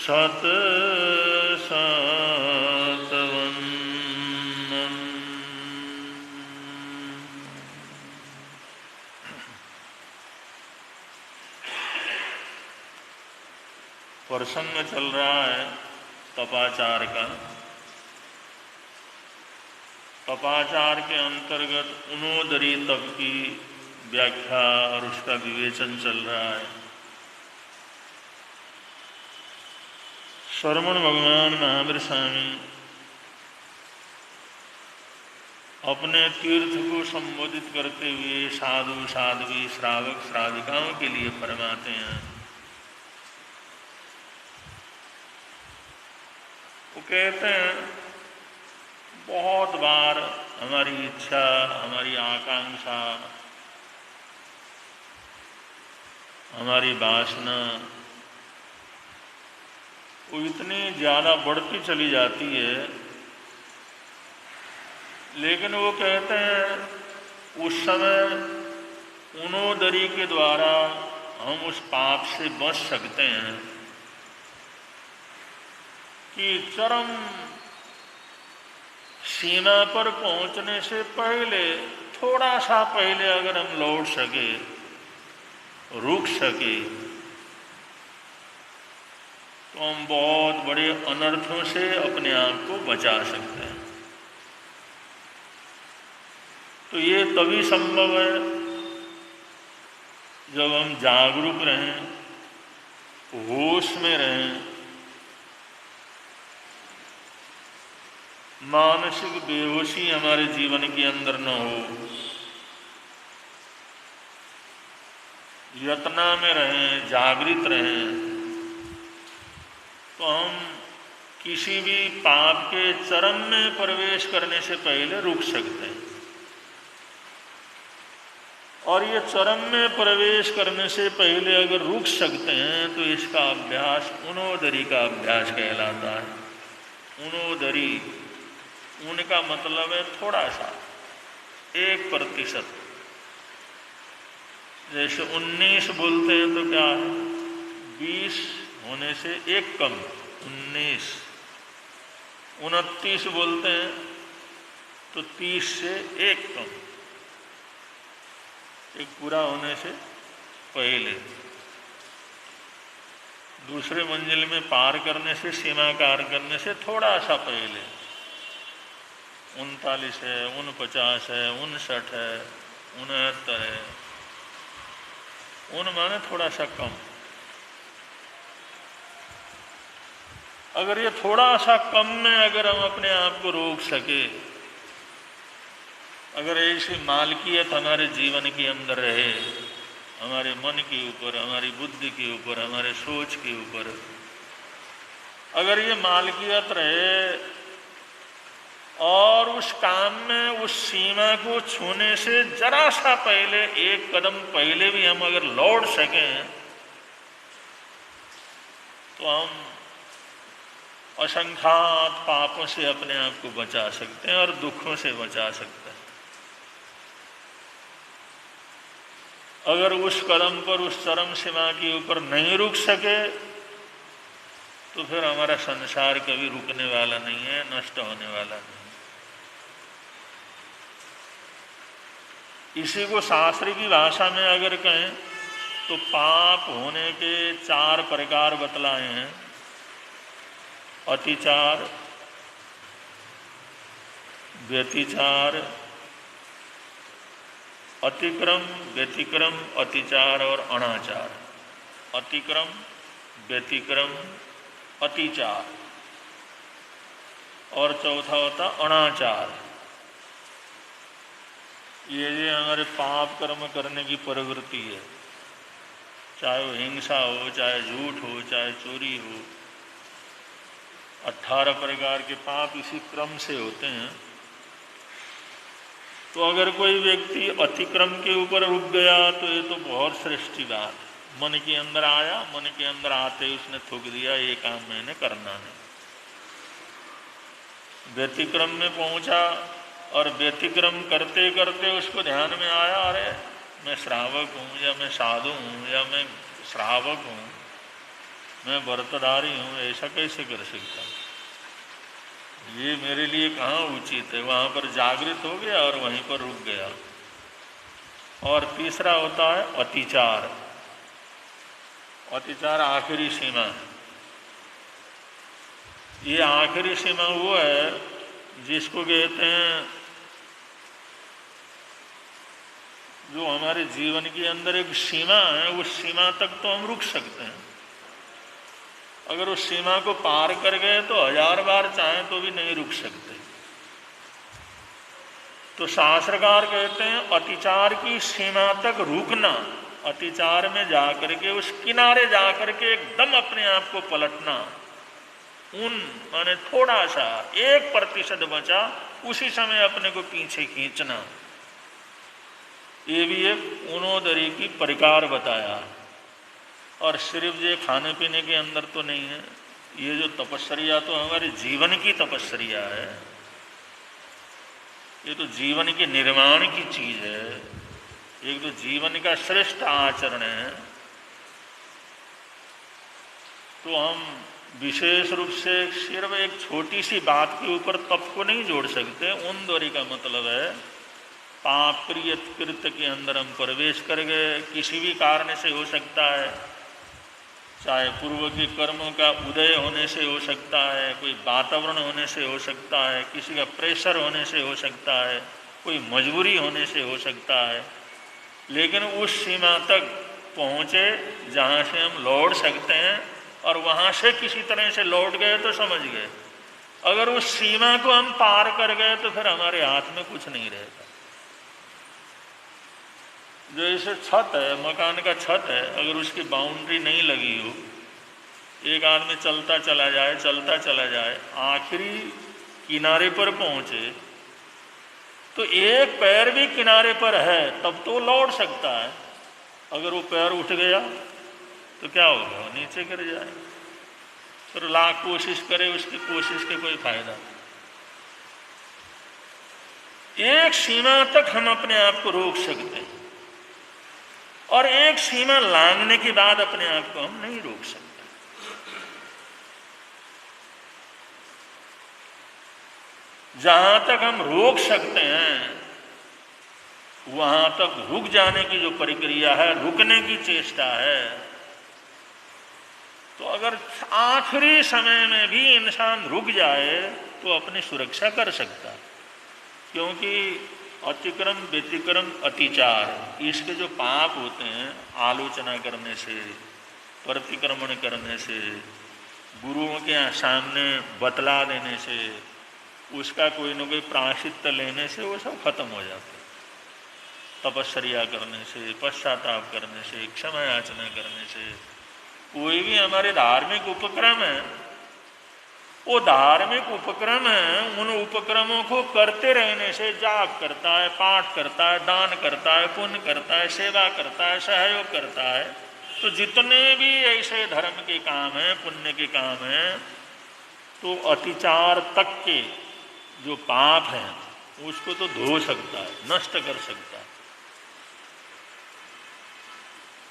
Speaker 1: सत सत वंदन। प्रसंग चल रहा है तपाचार का। तपाचार के अंतर्गत उनोदरी तप की व्याख्या और उसका विवेचन चल रहा है। श्रवण भगवान महावीर स्वामी अपने तीर्थ को संबोधित करते हुए साधु साध्वी श्रावक श्राविकाओं के लिए फरमाते हैं। वो कहते हैं, बहुत बार हमारी इच्छा, हमारी आकांक्षा, हमारी वासना वो इतनी ज़्यादा बढ़ती चली जाती है, लेकिन वो कहते हैं उस समय उनोदरी के द्वारा हम उस पाप से बच सकते हैं कि चरम सीमा पर पहुंचने से पहले, थोड़ा सा पहले अगर हम लौट सके, रुक सके, तो हम बहुत बड़े अनर्थों से अपने आप को बचा सकते हैं। तो ये तभी संभव है जब हम जागरूक रहें, होश में रहें, मानसिक बेहोशी हमारे जीवन के अंदर न हो, यत्ना में रहें, जागृत रहें, तो हम किसी भी पाप के चरम में प्रवेश करने से पहले रुक सकते हैं। और ये चरम में प्रवेश करने से पहले अगर रुक सकते हैं तो इसका अभ्यास उनोदरी का अभ्यास कहलाता है। उनोदरी, उनका मतलब है थोड़ा सा, 1%। जैसे 19 बोलते हैं तो क्या है? 20 होने से 1 कम, 19। 29 बोलते हैं तो 30 से 1 कम, एक पूरा होने से पहले। दूसरे मंजिल में पार करने से, सीमा पार करने से थोड़ा सा पहले 39 है, 49 है, 59 है, 69 है, उन माने थोड़ा सा कम। अगर ये थोड़ा सा कम में अगर हम अपने आप को रोक सके, अगर ऐसी मालकियत हमारे जीवन के अंदर रहे, हमारे मन के ऊपर, हमारी बुद्धि के ऊपर, हमारे सोच के ऊपर अगर ये मालकियत रहे और उस काम में उस सीमा को छूने से जरा सा पहले, एक कदम पहले भी हम अगर लौट सकें तो हम असंख्यात पापों से अपने आप को बचा सकते हैं और दुखों से बचा सकते हैं। अगर उस कदम पर, उस चरम सीमा के ऊपर नहीं रुक सके तो फिर हमारा संसार कभी रुकने वाला नहीं है, नष्ट होने वाला नहीं। इसी को शास्त्र की भाषा में अगर कहें तो पाप होने के 4 प्रकार बतलाए हैं। अतिचार, व्यतिचार, अतिक्रम, व्यतिक्रम, अतिचार और अनाचार। अतिक्रम, व्यतिक्रम, अतिचार और चौथा होता अनाचार। ये हमारे पाप कर्म करने की प्रवृत्ति है, चाहे वो हिंसा हो, चाहे झूठ हो, चाहे चोरी हो। 18 प्रकार के पाप इसी क्रम से होते हैं। तो अगर कोई व्यक्ति अतिक्रम के ऊपर रुक गया तो ये तो बहुत श्रेष्ठ बात। मन के अंदर आया, मन के अंदर आते ही उसने थूक दिया, ये काम मैंने करना नहीं। व्यतिक्रम में पहुंचा और व्यतिक्रम करते करते उसको ध्यान में आया, अरे मैं श्रावक हूँ या मैं साधु हूँ या मैं श्रावक हूँ, मैं व्रतधारी हूँ, ऐसा कैसे कर सकता हूँ? ये मेरे लिए कहाँ उचित है। वहाँ पर जागृत हो गया और वहीं पर रुक गया। और तीसरा होता है अतिचार। अतिचार आखिरी सीमा है। ये आखिरी सीमा वो है जिसको कहते हैं, जो हमारे जीवन के अंदर एक सीमा है, उस सीमा तक तो हम रुक सकते हैं। अगर उस सीमा को पार कर गए तो 1000 बार चाहें तो भी नहीं रुक सकते। तो शास्त्रकार कहते हैं अतिचार की सीमा तक रुकना, अतिचार में जाकर के उस किनारे जाकर के एकदम अपने आप को पलटना, माने थोड़ा सा 1% बचा, उसी समय अपने को पीछे खींचना। ये भी एक उनोदरी की प्रकार बताया। और सिर्फ ये खाने पीने के अंदर तो नहीं है। ये जो तपस्या तो हमारे जीवन की तपस्या है, ये तो जीवन के निर्माण की चीज है, एक तो जीवन का श्रेष्ठ आचरण है। तो हम विशेष रूप से सिर्फ एक छोटी सी बात के ऊपर तप को नहीं जोड़ सकते। उनदोरी का मतलब है पाप प्रिय कृत्य के अंदर हम प्रवेश कर गए, किसी भी कारण से हो सकता है, चाहे पूर्व के कर्मों का उदय होने से हो सकता है, कोई वातावरण होने से हो सकता है, किसी का प्रेशर होने से हो सकता है, कोई मजबूरी होने से हो सकता है। लेकिन उस सीमा तक पहुँचे जहाँ से हम लौट सकते हैं, और वहाँ से किसी तरह से लौट गए तो समझ गए। अगर उस सीमा को हम पार कर गए तो फिर हमारे हाथ में कुछ नहीं रहेगा। जैसे छत है, मकान का छत है, अगर उसकी बाउंड्री नहीं लगी हो, एक आदमी चलता चला जाए, चलता चला जाए, आखिरी किनारे पर पहुंचे तो एक पैर भी किनारे पर है तब तो लौट सकता है। अगर वो पैर उठ गया तो क्या होगा? नीचे गिर जाए। फिर लाख कोशिश करे, उसकी कोशिश के कोई फायदा नहीं। एक सीमा तक हम अपने आप को रोक सकते हैं और एक सीमा लांघने के बाद अपने आप को हम नहीं रोक सकते। जहां तक हम रोक सकते हैं वहां तक रुक जाने की जो प्रक्रिया है, रुकने की चेष्टा है, तो अगर आखिरी समय में भी इंसान रुक जाए तो अपनी सुरक्षा कर सकता है, क्योंकि अतिक्रम, व्यतिक्रम, अतिचार, इसके जो पाप होते हैं, आलोचना करने से, प्रतिक्रमण करने से, गुरुओं के सामने बतला देने से, उसका कोई न कोई प्रायश्चित लेने से वो सब खत्म हो जाते हैं। तपस्या करने से, पश्चाताप करने से, क्षमा याचना करने से, कोई भी हमारे धार्मिक उपक्रम है, वो धार्मिक उपक्रम है, उन उपक्रमों को करते रहने से, जाप करता है, पाठ करता है, दान करता है, पुण्य करता है, सेवा करता है, सहयोग करता है, तो जितने भी ऐसे धर्म के काम हैं, पुण्य के काम हैं, तो अतिचार तक के जो पाप हैं उसको तो धो सकता है, नष्ट कर सकता है।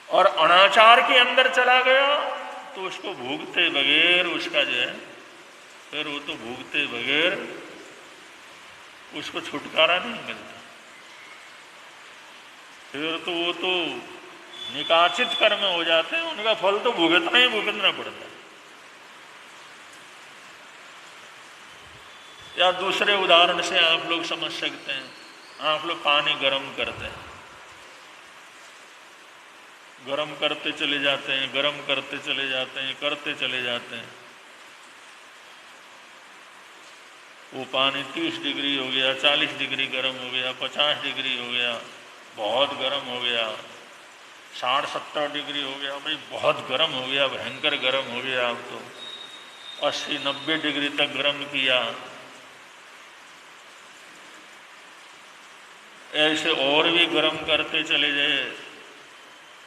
Speaker 1: और अनाचार के अंदर चला गया तो उसको भूगते बगैर उसका जो है, फिर वो तो भूगते बगैर उसको छुटकारा नहीं मिलता, फिर तो वो तो निकाचित कर्म हो जाते हैं, उनका फल तो भुगतना ही भुगतना पड़ता है। या दूसरे उदाहरण से आप लोग समझ सकते हैं, आप लोग पानी गर्म करते हैं, गर्म करते चले जाते हैं, गर्म करते चले जाते हैं, करते चले जाते हैं, वो पानी 30 डिग्री हो गया, 40 डिग्री गर्म हो गया, 50 डिग्री हो गया, बहुत गर्म हो गया, 60-70 डिग्री हो गया, भाई बहुत गर्म हो गया, भयंकर गर्म हो गया। अब तो 80-90 डिग्री तक गर्म किया, ऐसे और भी गर्म करते चले जाए,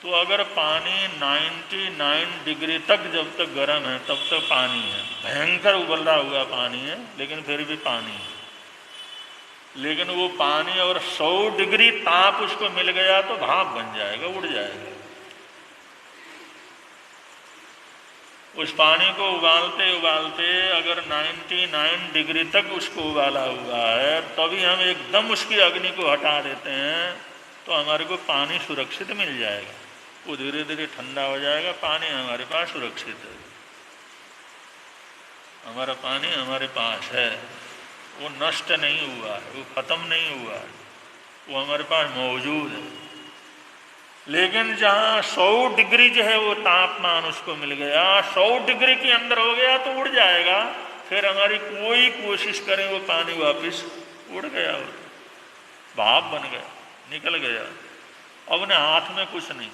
Speaker 1: तो अगर पानी 99 डिग्री तक जब तक गर्म है तब तक पानी है, भयंकर उबला हुआ पानी है, लेकिन फिर भी पानी है। लेकिन वो पानी और 100 डिग्री ताप उसको मिल गया तो भाप बन जाएगा, उड़ जाएगा। उस पानी को उबालते उबालते अगर 99 डिग्री तक उसको उबाला हुआ है, तभी हम एकदम उसकी अग्नि को हटा देते हैं तो हमारे को पानी सुरक्षित मिल जाएगा, वो धीरे धीरे ठंडा हो जाएगा, पानी हमारे पास सुरक्षित है, हमारा पानी हमारे पास है, वो नष्ट नहीं हुआ है, वो खत्म नहीं हुआ है, वो हमारे पास मौजूद है। लेकिन जहाँ 100 डिग्री जो है वो तापमान उसको मिल गया, 100 डिग्री के अंदर हो गया तो उड़ जाएगा, फिर हमारी कोई कोशिश करें वो पानी वापस उड़ गया, भाप बन गया, निकल गया, अपने हाथ में कुछ नहीं।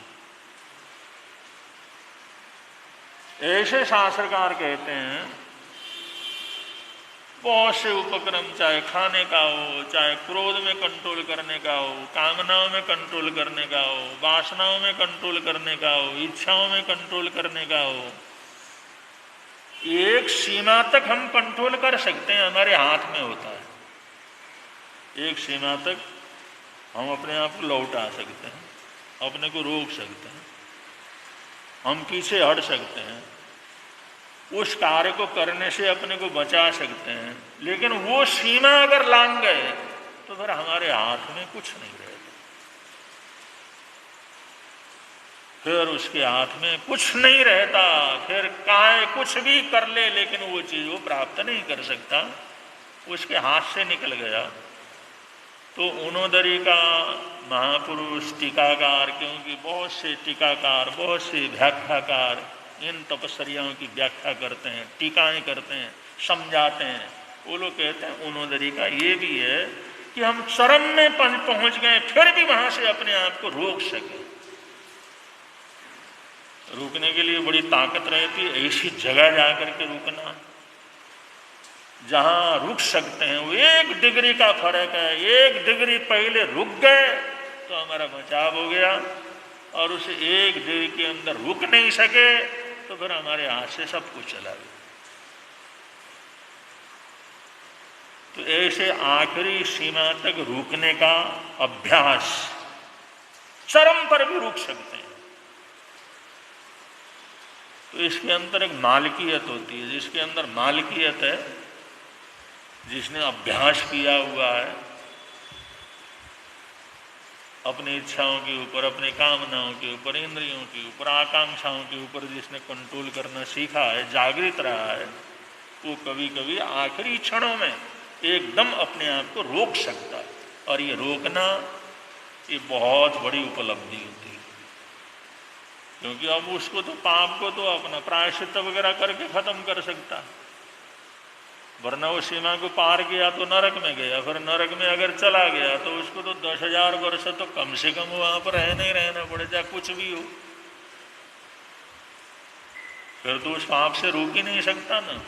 Speaker 1: ऐसे शास्त्रकार कहते हैं बहुत से उपक्रम, चाहे खाने का हो, चाहे क्रोध में कंट्रोल करने का हो, कामनाओं में कंट्रोल करने का हो, वासनाओं में कंट्रोल करने का हो, इच्छाओं में कंट्रोल करने का हो, एक सीमा तक हम कंट्रोल कर सकते हैं, हमारे हाथ में होता है। एक सीमा तक हम अपने आप को लौटा सकते हैं, अपने को रोक सकते हैं, हम पीछे हट सकते हैं, उस कार्य को करने से अपने को बचा सकते हैं। लेकिन वो सीमा अगर लांघ गए तो फिर हमारे हाथ में कुछ नहीं रहता, फिर उसके हाथ में कुछ नहीं रहता, फिर काय कुछ भी कर ले लेकिन वो चीज़ वो प्राप्त नहीं कर सकता, उसके हाथ से निकल गया। तो उनोदरी का महापुरुष टीकाकार, क्योंकि बहुत से टीकाकार, बहुत से व्याख्याकार इन तपस्याओं की व्याख्या करते हैं, टीकाएं करते हैं, समझाते हैं, वो लोग कहते हैं उनोदरी का ये भी है कि हम चरम में पहुंच गए फिर भी वहां से अपने आप को रोक सके। रुकने के लिए बड़ी ताकत रहती है, ऐसी जगह जाकर के रुकना जहां रुक सकते हैं। वो 1 डिग्री का फर्क है, 1 डिग्री पहले रुक गए तो हमारा बचाव हो गया, और उसे 1 डिग्री के अंदर रुक नहीं सके तो फिर हमारे हाथ से सब कुछ चला गया। तो ऐसे आखिरी सीमा तक रुकने का अभ्यास, चरम पर भी रुक सकते हैं। तो इसके अंदर एक मालिकियत होती है, जिसके अंदर मालिकियत है, जिसने अभ्यास किया हुआ है, अपनी इच्छाओं के ऊपर, अपनी कामनाओं के ऊपर, इंद्रियों के ऊपर, आकांक्षाओं के ऊपर जिसने कंट्रोल करना सीखा है, जागृत रहा है, वो कभी कभी आखिरी क्षणों में एकदम अपने आप को रोक सकता है। और ये रोकना, ये बहुत बड़ी उपलब्धि होती है, क्योंकि अब उसको तो, पाप को तो अपना प्रायश्चित वगैरह करके खत्म कर सकता है, वरना वो सीमा को पार किया तो नरक में गया, फिर नरक में अगर चला गया तो उसको तो 10,000 वर्ष तो कम से कम वहां पर रहना पड़े, चाहे कुछ भी हो, फिर तो उस पाप से रोक ही नहीं सकता ना।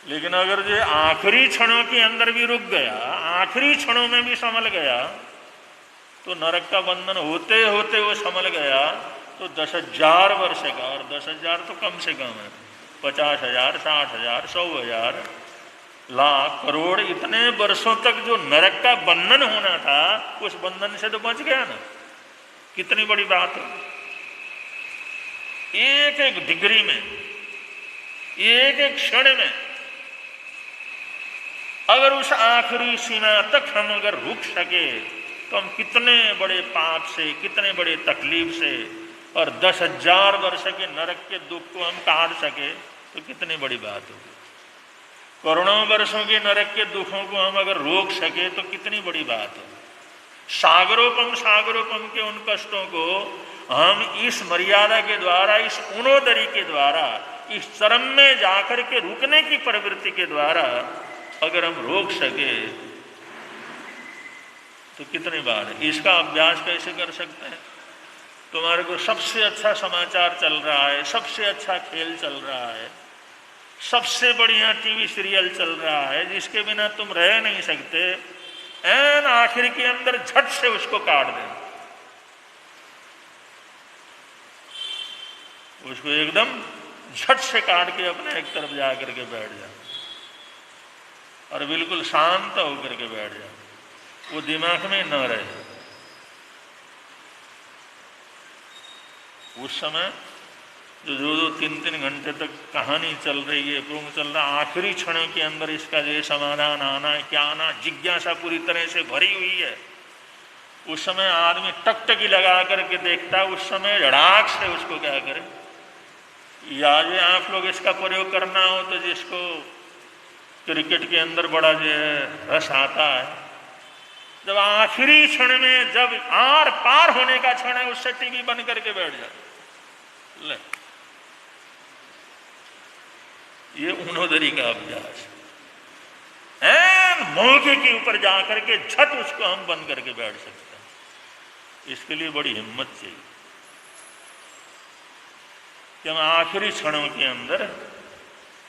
Speaker 1: लेकिन अगर ये आखिरी क्षणों के अंदर भी रुक गया, आखिरी क्षणों में भी संभल गया, तो नरक का बंधन होते होते वो संभल गया तो 10,000 वर्ष का, और 10,000 तो कम से कम है, 50,000, 60,000, 100,000, लाख, करोड़, इतने वर्षों तक जो नरक का बंधन होना था, उस बंधन से तो बच गया ना। कितनी बड़ी बात है। एक एक डिग्री में, एक एक क्षण में अगर उस आखिरी सीमा तक हम अगर रुक सके तो हम कितने बड़े पाप से, कितने बड़े तकलीफ से, और 10,000 वर्ष के नरक के दुख को हम काट सके तो कितनी बड़ी बात होगी। करोड़ों वर्षों के नरक के दुखों को हम अगर रोक सके तो कितनी बड़ी बात होगी। सागरोपम के उन कष्टों को हम इस मर्यादा के द्वारा, इस उनोदरी के द्वारा, इस चरम में जाकर के रुकने की प्रवृत्ति के द्वारा अगर हम रोक सके तो कितनी बार है। इसका अभ्यास कैसे कर सकते हैं। तुम्हारे को सबसे अच्छा समाचार चल रहा है, सबसे अच्छा खेल चल रहा है, सबसे बढ़िया टीवी सीरियल चल रहा है, जिसके बिना तुम रह नहीं सकते, ऐन आखिर के अंदर झट से उसको काट देना, उसको एकदम झट से काट के अपने एक तरफ जा करके बैठ जा, और बिल्कुल शांत होकर के बैठ जा, वो दिमाग में न रहे। उस समय जो 2-3 घंटे तक कहानी चल रही है, प्रोंग चल रहा, आखिरी क्षणों के अंदर इसका जो समाधान आना है, क्या आना, जिज्ञासा पूरी तरह से भरी हुई है। उस समय आदमी टकटकी लगा करके देखता है, उस समय झड़ाक से उसको क्या करे। या जो आप लोग इसका प्रयोग करना हो तो जिसको क्रिकेट के अंदर बड़ा जो है रस आता है, जब आखिरी क्षण में, जब आर पार होने का क्षण है, उससे टीवी बंद करके बैठ जाए। ले, ये उनोदरी का अभ्यास है। मौके के ऊपर जाकर के झट उसको हम बंद करके बैठ सकते हैं। इसके लिए बड़ी हिम्मत चाहिए कि हम आखिरी क्षणों के अंदर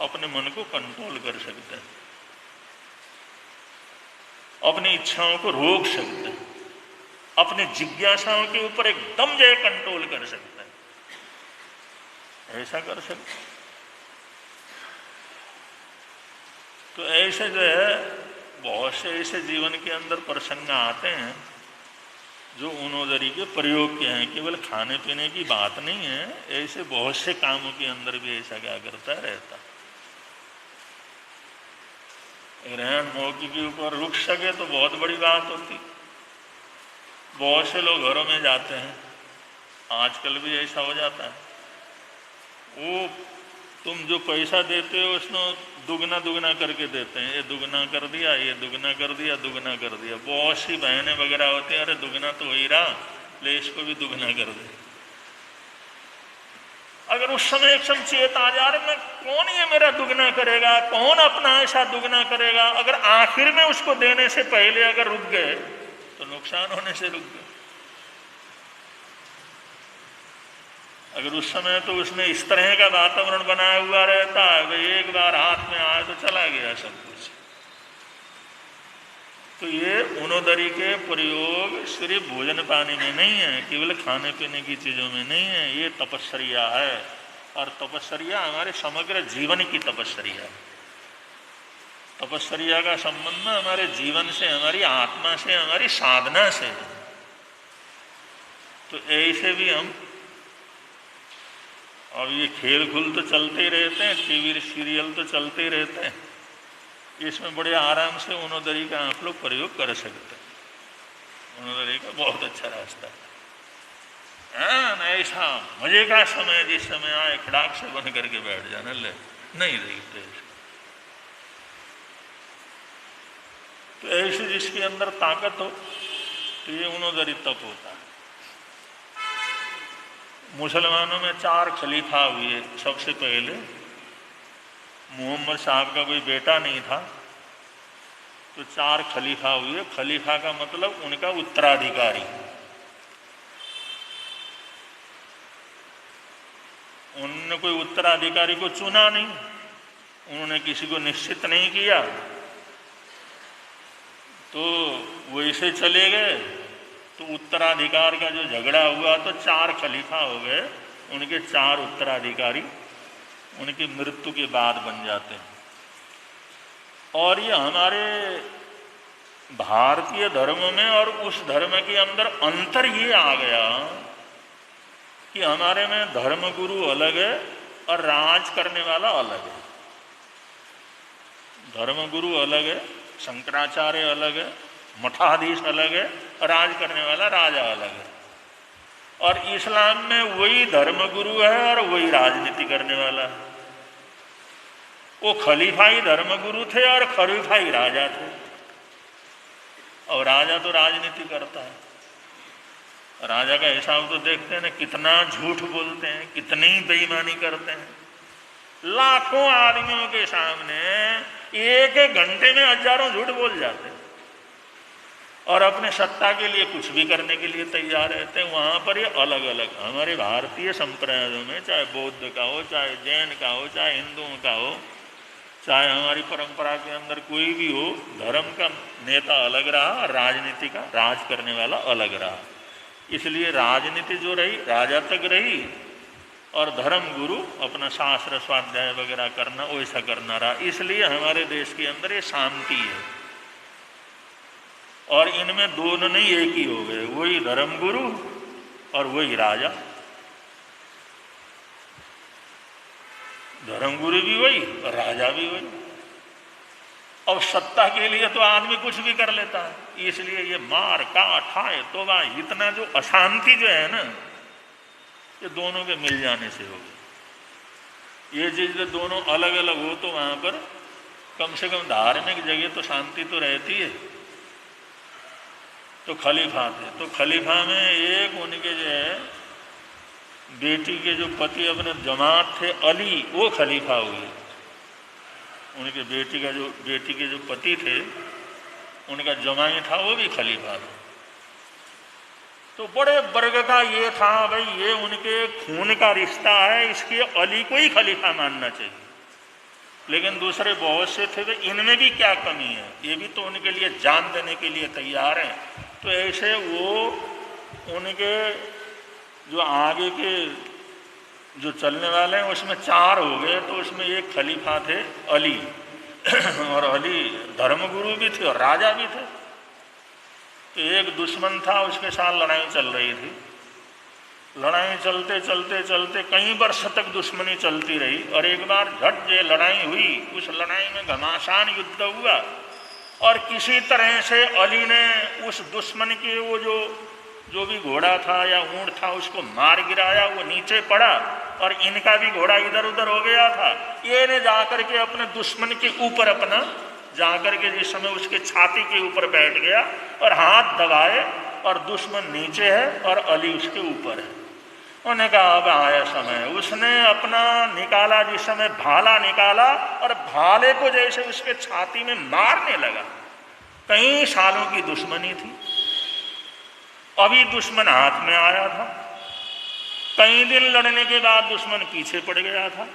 Speaker 1: अपने मन को कंट्रोल कर सकते हैं, अपनी इच्छाओं को रोक सकते हैं, अपनी जिज्ञासाओं के ऊपर एकदम जो कंट्रोल कर सकते हैं। ऐसा कर सकते हैं। तो ऐसे जो है बहुत से ऐसे जीवन के अंदर प्रसंग आते हैं जो उनोदरी के प्रयोग के हैं। केवल खाने पीने की बात नहीं है, ऐसे बहुत से कामों के अंदर भी ऐसा क्या करता रहता। ग्रहण मौके के ऊपर रुक सके तो बहुत बड़ी बात होती। बहुत से लोग घरों में जाते हैं, आजकल भी ऐसा हो जाता है, वो तुम जो पैसा देते हो उसमें दुगना दुगना करके देते हैं। ये दुगना कर दिया, ये दुगना कर दिया, दुगना कर दिया। बहुत सी बहनें वगैरह होती हैं, अरे दुगना तो हो ही रहा, ले इसको भी दुगना कर दे। अगर उस समय एक चेत आ जा रहे, मैं कौन ये मेरा दुगना करेगा, कौन अपना ऐसा दुगना करेगा, अगर आखिर में उसको देने से पहले अगर रुक गए तो नुकसान होने से रुक गए। अगर उस समय तो उसने इस तरह का वातावरण बनाया हुआ रहता है, भाई एक बार हाथ में आया तो चला गया सब कुछ। तो ये उनोदरी के प्रयोग सिर्फ भोजन पानी में नहीं है, केवल खाने पीने की चीज़ों में नहीं है, ये तपस्या है। और तपस्या हमारे समग्र जीवन की तपस्या है। तपस्या का संबंध हमारे जीवन से, हमारी आत्मा से, हमारी साधना से। तो ऐसे भी हम, अब ये खेल खुल तो चलते ही रहते हैं, टीवी सीरियल तो चलते ही रहते हैं, इसमें बड़े आराम से उनोदरी का आप लोग प्रयोग कर सकते हैं। उन्होंने कहा बहुत अच्छा रास्ता है। ऐसा मजे का समय जिस समय आए खड़ाक से बन करके बैठ जाना, ले नहीं रही तेज। तो ऐसे जिसके अंदर ताकत हो तो ये उन्होंने तप होता है। मुसलमानों में 4 खलीफा हुए। सबसे पहले मोहम्मद साहब का कोई बेटा नहीं था तो 4 खलीफा हुए। खलीफा का मतलब उनका उत्तराधिकारी। उन्होंने कोई उत्तराधिकारी को चुना नहीं, उन्होंने किसी को निश्चित नहीं किया, तो वैसे चले गए। तो उत्तराधिकार का जो झगड़ा हुआ तो 4 खलीफा हो गए, उनके 4 उत्तराधिकारी उनकी मृत्यु के बाद बन जाते हैं। और ये हमारे भारतीय धर्म में और उस धर्म के अंदर अंतर ये आ गया कि हमारे में धर्मगुरु अलग है और राज करने वाला अलग है। धर्मगुरु अलग है, शंकराचार्य अलग है, मठाधीश अलग है, राज करने वाला राजा अलग है। और इस्लाम में वही धर्मगुरु है और वही राजनीति करने वाला है। वो खलीफाई धर्मगुरु थे और खलीफाई राजा थे, और राजा तो राजनीति करता है। राजा का हिसाब तो देखते हैं ना, कितना झूठ बोलते हैं, कितनी बेईमानी करते हैं। लाखों आदमियों के सामने एक एक घंटे में हजारों झूठ बोल जाते हैं और अपने सत्ता के लिए कुछ भी करने के लिए तैयार रहते हैं। वहाँ पर ये अलग अलग हमारे भारतीय संप्रदायों में, चाहे बौद्ध का हो, चाहे जैन का हो, चाहे हिंदुओं का हो, चाहे हमारी परंपरा के अंदर कोई भी हो, धर्म का नेता अलग रहा, राजनीति का राज करने वाला अलग रहा। इसलिए राजनीति जो रही राजा तक रही और धर्म गुरु अपना शास्त्र स्वाध्याय वगैरह करना वैसा करना रहा। इसलिए हमारे देश के अंदर ये शांति है। और इनमें दोनों नहीं एक ही हो गए, वही धर्म गुरु और वही राजा। धर्म गुरु भी वही और राजा भी वही। अब सत्ता के लिए तो आदमी कुछ भी कर लेता है। इसलिए ये मार काट हाय तोबा, इतना जो अशांति जो है ना, ये दोनों के मिल जाने से हो। ये चीज दोनों अलग अलग हो तो वहां पर कम से कम धार्मिक जगह तो शांति तो रहती है। तो खलीफा थे, तो खलीफा में एक उनके जो है बेटी के जो पति अपने जमात थे अली, वो खलीफा हुए। उनके बेटी के जो पति थे उनका जमाई था, वो भी खलीफा था। तो बड़े वर्ग का ये था भाई, ये उनके खून का रिश्ता है, इसके अली को ही खलीफा मानना चाहिए। लेकिन दूसरे बहुत से थे, भाई इनमें भी क्या कमी है, ये भी तो उनके लिए जान देने के लिए तैयार हैं। तो ऐसे वो उनके जो आगे के जो चलने वाले हैं उसमें 4 हो गए। तो उसमें एक खलीफा थे अली, और अली धर्मगुरु भी थे और राजा भी थे। तो एक दुश्मन था, उसके साथ लड़ाई चल रही थी। लड़ाई चलते चलते चलते कई वर्ष तक दुश्मनी चलती रही, और एक बार झट जो लड़ाई हुई, उस लड़ाई में घमासान युद्ध हुआ और किसी तरह से अली ने उस दुश्मन के वो जो भी घोड़ा था या ऊंट था उसको मार गिराया। वो नीचे पड़ा और इनका भी घोड़ा इधर उधर हो गया था। ये ने जाकर के अपने दुश्मन के ऊपर अपना जाकर के जिस समय उसके छाती के ऊपर बैठ गया और हाथ दबाए, और दुश्मन नीचे है और अली उसके ऊपर है। उन्होंने कहा अब आया समय। उसने अपना निकाला, जिस समय भाला निकाला और भाले को जैसे उसके छाती में मारने लगा। कई सालों की दुश्मनी थी, अभी दुश्मन हाथ में आया था। कई दिन लड़ने के बाद दुश्मन पीछे पड़ गया था।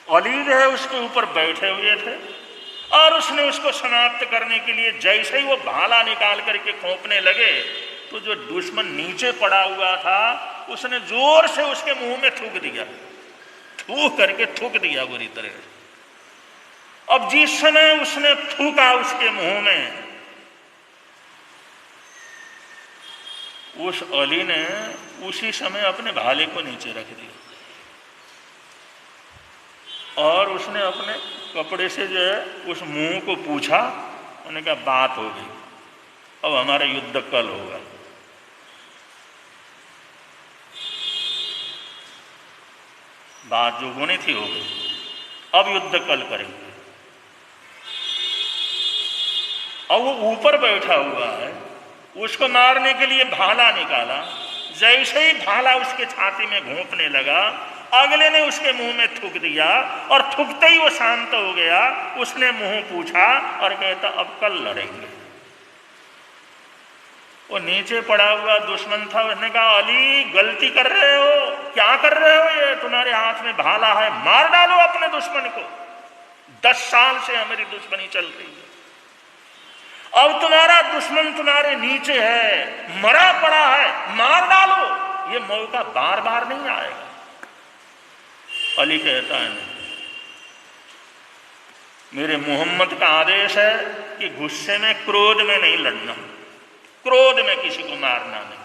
Speaker 1: अली जो है उसके ऊपर बैठे हुए थे और उसने उसको समाप्त करने के लिए जैसे ही वो भाला निकाल करके खोपने लगे, तो जो दुश्मन नीचे पड़ा हुआ था उसने जोर से उसके मुंह में थूक दिया, थूक दिया बुरी तरह से। अब जिस समय उसने थूका उसके मुंह में, उस अली ने उसी समय अपने भाले को नीचे रख दिया और उसने अपने कपड़े से जो है उस मुंह को पूछा। उन्होंने कहा बात हो गई, अब हमारा युद्ध कल होगा। बात जो होनी थी हो गई, अब युद्ध कल करेंगे। अब वो ऊपर बैठा हुआ है, उसको मारने के लिए भाला निकाला, जैसे ही भाला उसके छाती में घोंपने लगा, अगले ने उसके मुंह में थूक दिया और थूकते ही वो शांत हो गया। उसने मुंह पूछा और कहता अब कल लड़ेंगे। वो नीचे पड़ा हुआ दुश्मन था, उसने कहा अली गलती कर रहे हो, क्या कर रहे हो, ये तुम्हारे हाथ में भाला है, मार डालो अपने दुश्मन को। 10 साल से हमारी दुश्मनी चल रही है, अब तुम्हारा दुश्मन तुम्हारे नीचे है, मरा पड़ा है, मार डालो, ये मौका बार बार नहीं आएगा। अली कहता है नहीं, मेरे मोहम्मद का आदेश है कि गुस्से में क्रोध में नहीं लड़ना, क्रोध में किसी को मारना नहीं।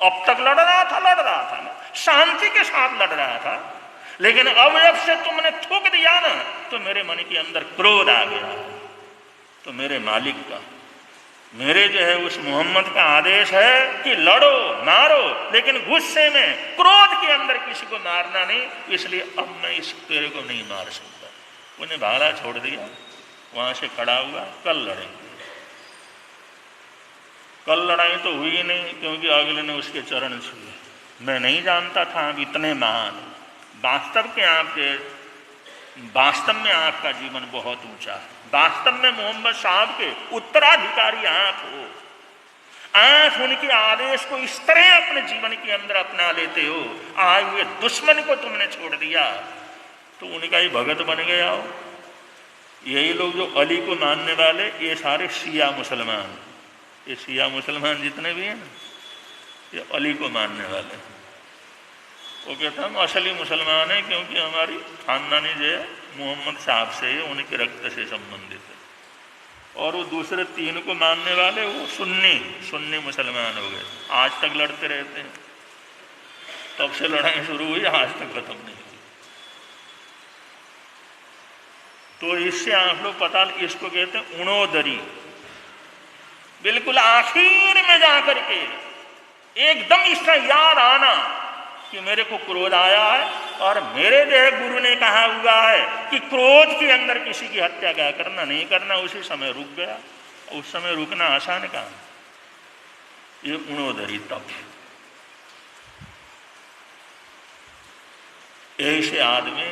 Speaker 1: अब तक लड़ रहा था ना, शांति के साथ लड़ रहा था, लेकिन अब जब से तुमने थूक दिया ना तो मेरे मन के अंदर क्रोध आ गया। तो मेरे मालिक का, मेरे जो है उस मोहम्मद का आदेश है कि लड़ो मारो, लेकिन गुस्से में क्रोध के अंदर किसी को मारना नहीं, इसलिए अब मैं इस तेरे को नहीं मार सकता। उन्हें भाला छोड़ दिया, वहां से खड़ा हुआ, कल लड़ेंगे। कल लड़ाई तो हुई नहीं, क्योंकि अगले ने उसके चरण छुए। मैं नहीं जानता था आप इतने महान, वास्तव में आपका जीवन बहुत ऊंचा है, वास्तव में मोहम्मद साहब के उत्तराधिकारी आप हो, आप उनके आदेश को इस तरह अपने जीवन के अंदर अपना लेते हो, आए हुए दुश्मन को तुमने छोड़ दिया तो उनका ही भगत बन गया हो। यही लोग जो अली को मानने वाले, ये सारे शिया मुसलमान, ये शिया मुसलमान जितने भी हैं ना, ये अली को मानने वाले। वो कहता हम असली मुसलमान हैं क्योंकि हमारी खानदानी जो है मोहम्मद साहब से, उनके रक्त से संबंधित है। और वो दूसरे 3 को मानने वाले वो सुन्नी मुसलमान हो गए, आज तक लड़ते रहते हैं। तब से लड़ाई शुरू हुई, आज तक खत्म नहीं हुई। तो इससे आप लोग पता, इसको कहते हैं उणोदरी। बिल्कुल आखिर में जाकर के एकदम इसका याद आना कि मेरे को क्रोध आया है और मेरे देह गुरु ने कहा हुआ है कि क्रोध के अंदर किसी की हत्या क्या करना नहीं करना, उसी समय रुक गया। उस समय रुकना आसान काम, ये उणोदरी तप। ऐसे आदमी,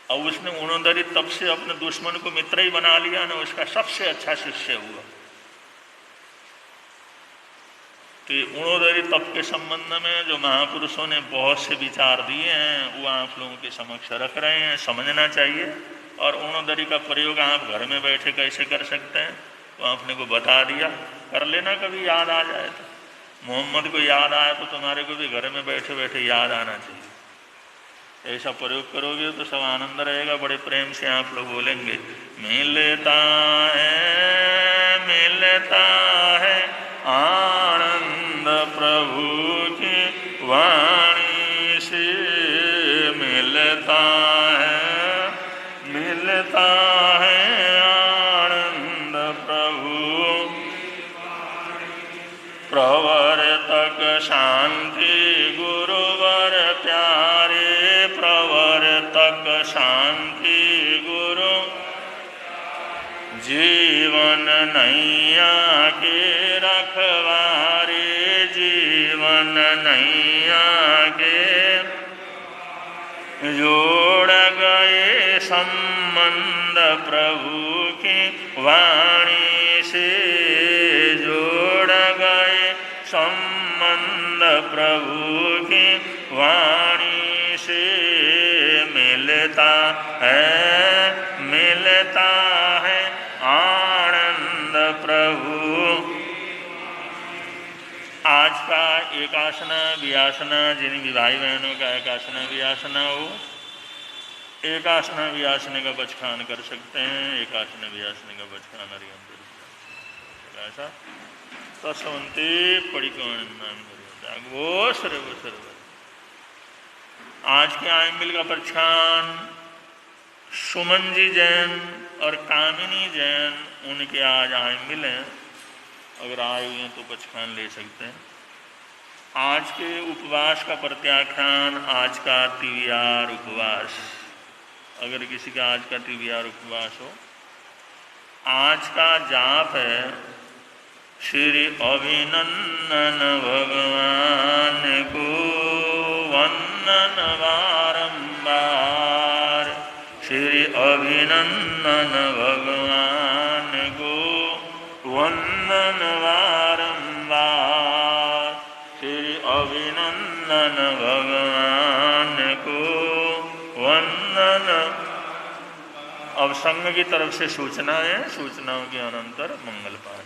Speaker 1: और उसने उणोदरी तप से अपने दुश्मन को मित्र ही बना लिया ना, उसका सबसे अच्छा शिष्य हुआ। तो ये उणोदरी तप के संबंध में जो महापुरुषों ने बहुत से विचार दिए हैं वो आप लोगों के समक्ष रख रहे हैं, समझना चाहिए। और उणोदरी का प्रयोग आप घर में बैठे कैसे कर सकते हैं तो आपने को बता दिया, कर लेना, कभी याद आ जाए तो। मोहम्मद को याद आए तो तुम्हारे को भी घर में बैठे बैठे याद आना चाहिए। ऐसा प्रयोग करोगे तो सब आनंद रहेगा। बड़े प्रेम से आप लोग बोलेंगे, मिलता है आनंद प्रभु की वाणी से, मिलता है आनंद प्रभु, प्रवर्तक शांति गुरुवर प्यारे, प्रवर्तक शांति गुरु, जीवन नैया के रखवारे, जीवन नैया के जोड़ गए संबंध प्रभु की वाणी से, जोड़ गए संबंध प्रभु की वाणी से, मिलता है आनंद प्रभु। आज का एकासना वियासना, जिन भी भाई बहनों का एकासना वियासना हो, एकासना वियासने का बचखान कर सकते हैं। एकासना वियासने का बचखान ऐसा तस्वंते पड़िकवन वो सर्व। आज के आयमिल का बचखान सुमन जी जैन और कामिनी जैन, उनके आज आयमिल हैं। अगर आए हुए हैं तो बचखान ले सकते हैं। आज के उपवास का प्रत्याख्यान, आज का तिवियार उपवास। अगर किसी का आज का तिवियार उपवास हो, आज का जाप है श्री अभिनंदन भगवान को वंदन बारंबार, श्री अभिनंदन भगवान को वंदन बारंबार, श्री अभिनंदन भगवान को वंदन। अब संघ की तरफ से सूचना है, सूचनाओं के अनंतर मंगल पाठ।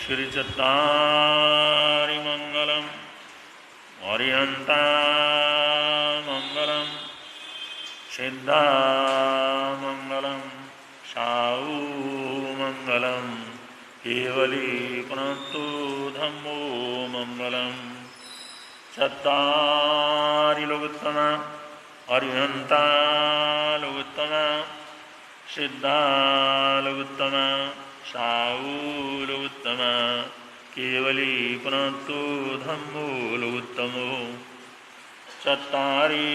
Speaker 1: श्रीचत्तारि मंगलम ओरियंता मंगलम सिद्धा मंगलम साऊ मंगलम केवली पुनस्तु धम्मो मंगलम। चत्तारि लोकोत्तमा ओरियंता लोकोत्तमा सिद्धा लोकोत्तमा साऊ लोकोत्तमा केवली पुनस्तु धम्मो लोकोत्तमो। चत्तारि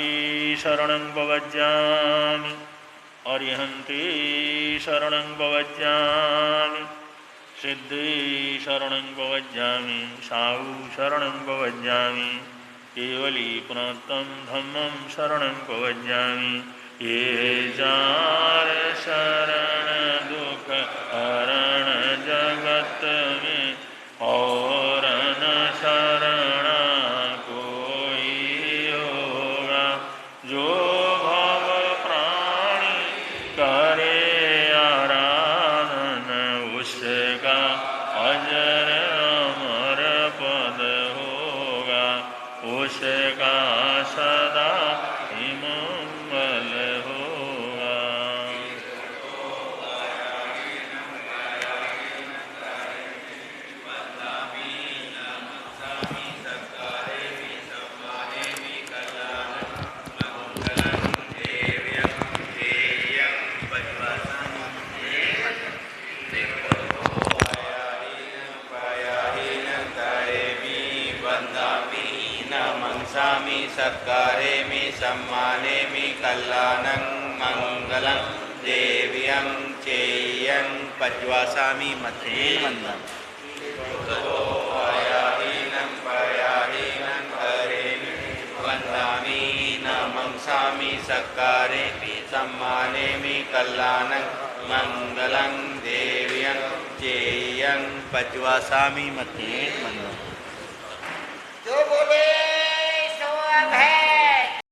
Speaker 1: शरणं भवज्जामि अरिहन्ति शरणं भवज्जामि सिद्धि शरणं भवज्जामि साऊ शरणं भवज्जामि केवली पुनस्तं धम्मं शरणं भवज्जामि। ये जार शरण दुख हरण जगत में और न शरण कोई होगा। जो भव प्राणी करे आराधन उसका अजर अमर पद होगा। उसका सदा मंगल होगा।
Speaker 3: सत्कारेमि सम्मानेमि कल्याणं मङ्गलं देव्यं चेयं पज्वासामि मध्ये मन्दम् पयाहीनं हरेमि वन्दामि नमंसामि सत्कारेमि सम्मानेमि कल्याणं मङ्गलं देव्यं चेयं पज्वासामि मध्ये मन्दम्।
Speaker 4: जो बोले सो अब है।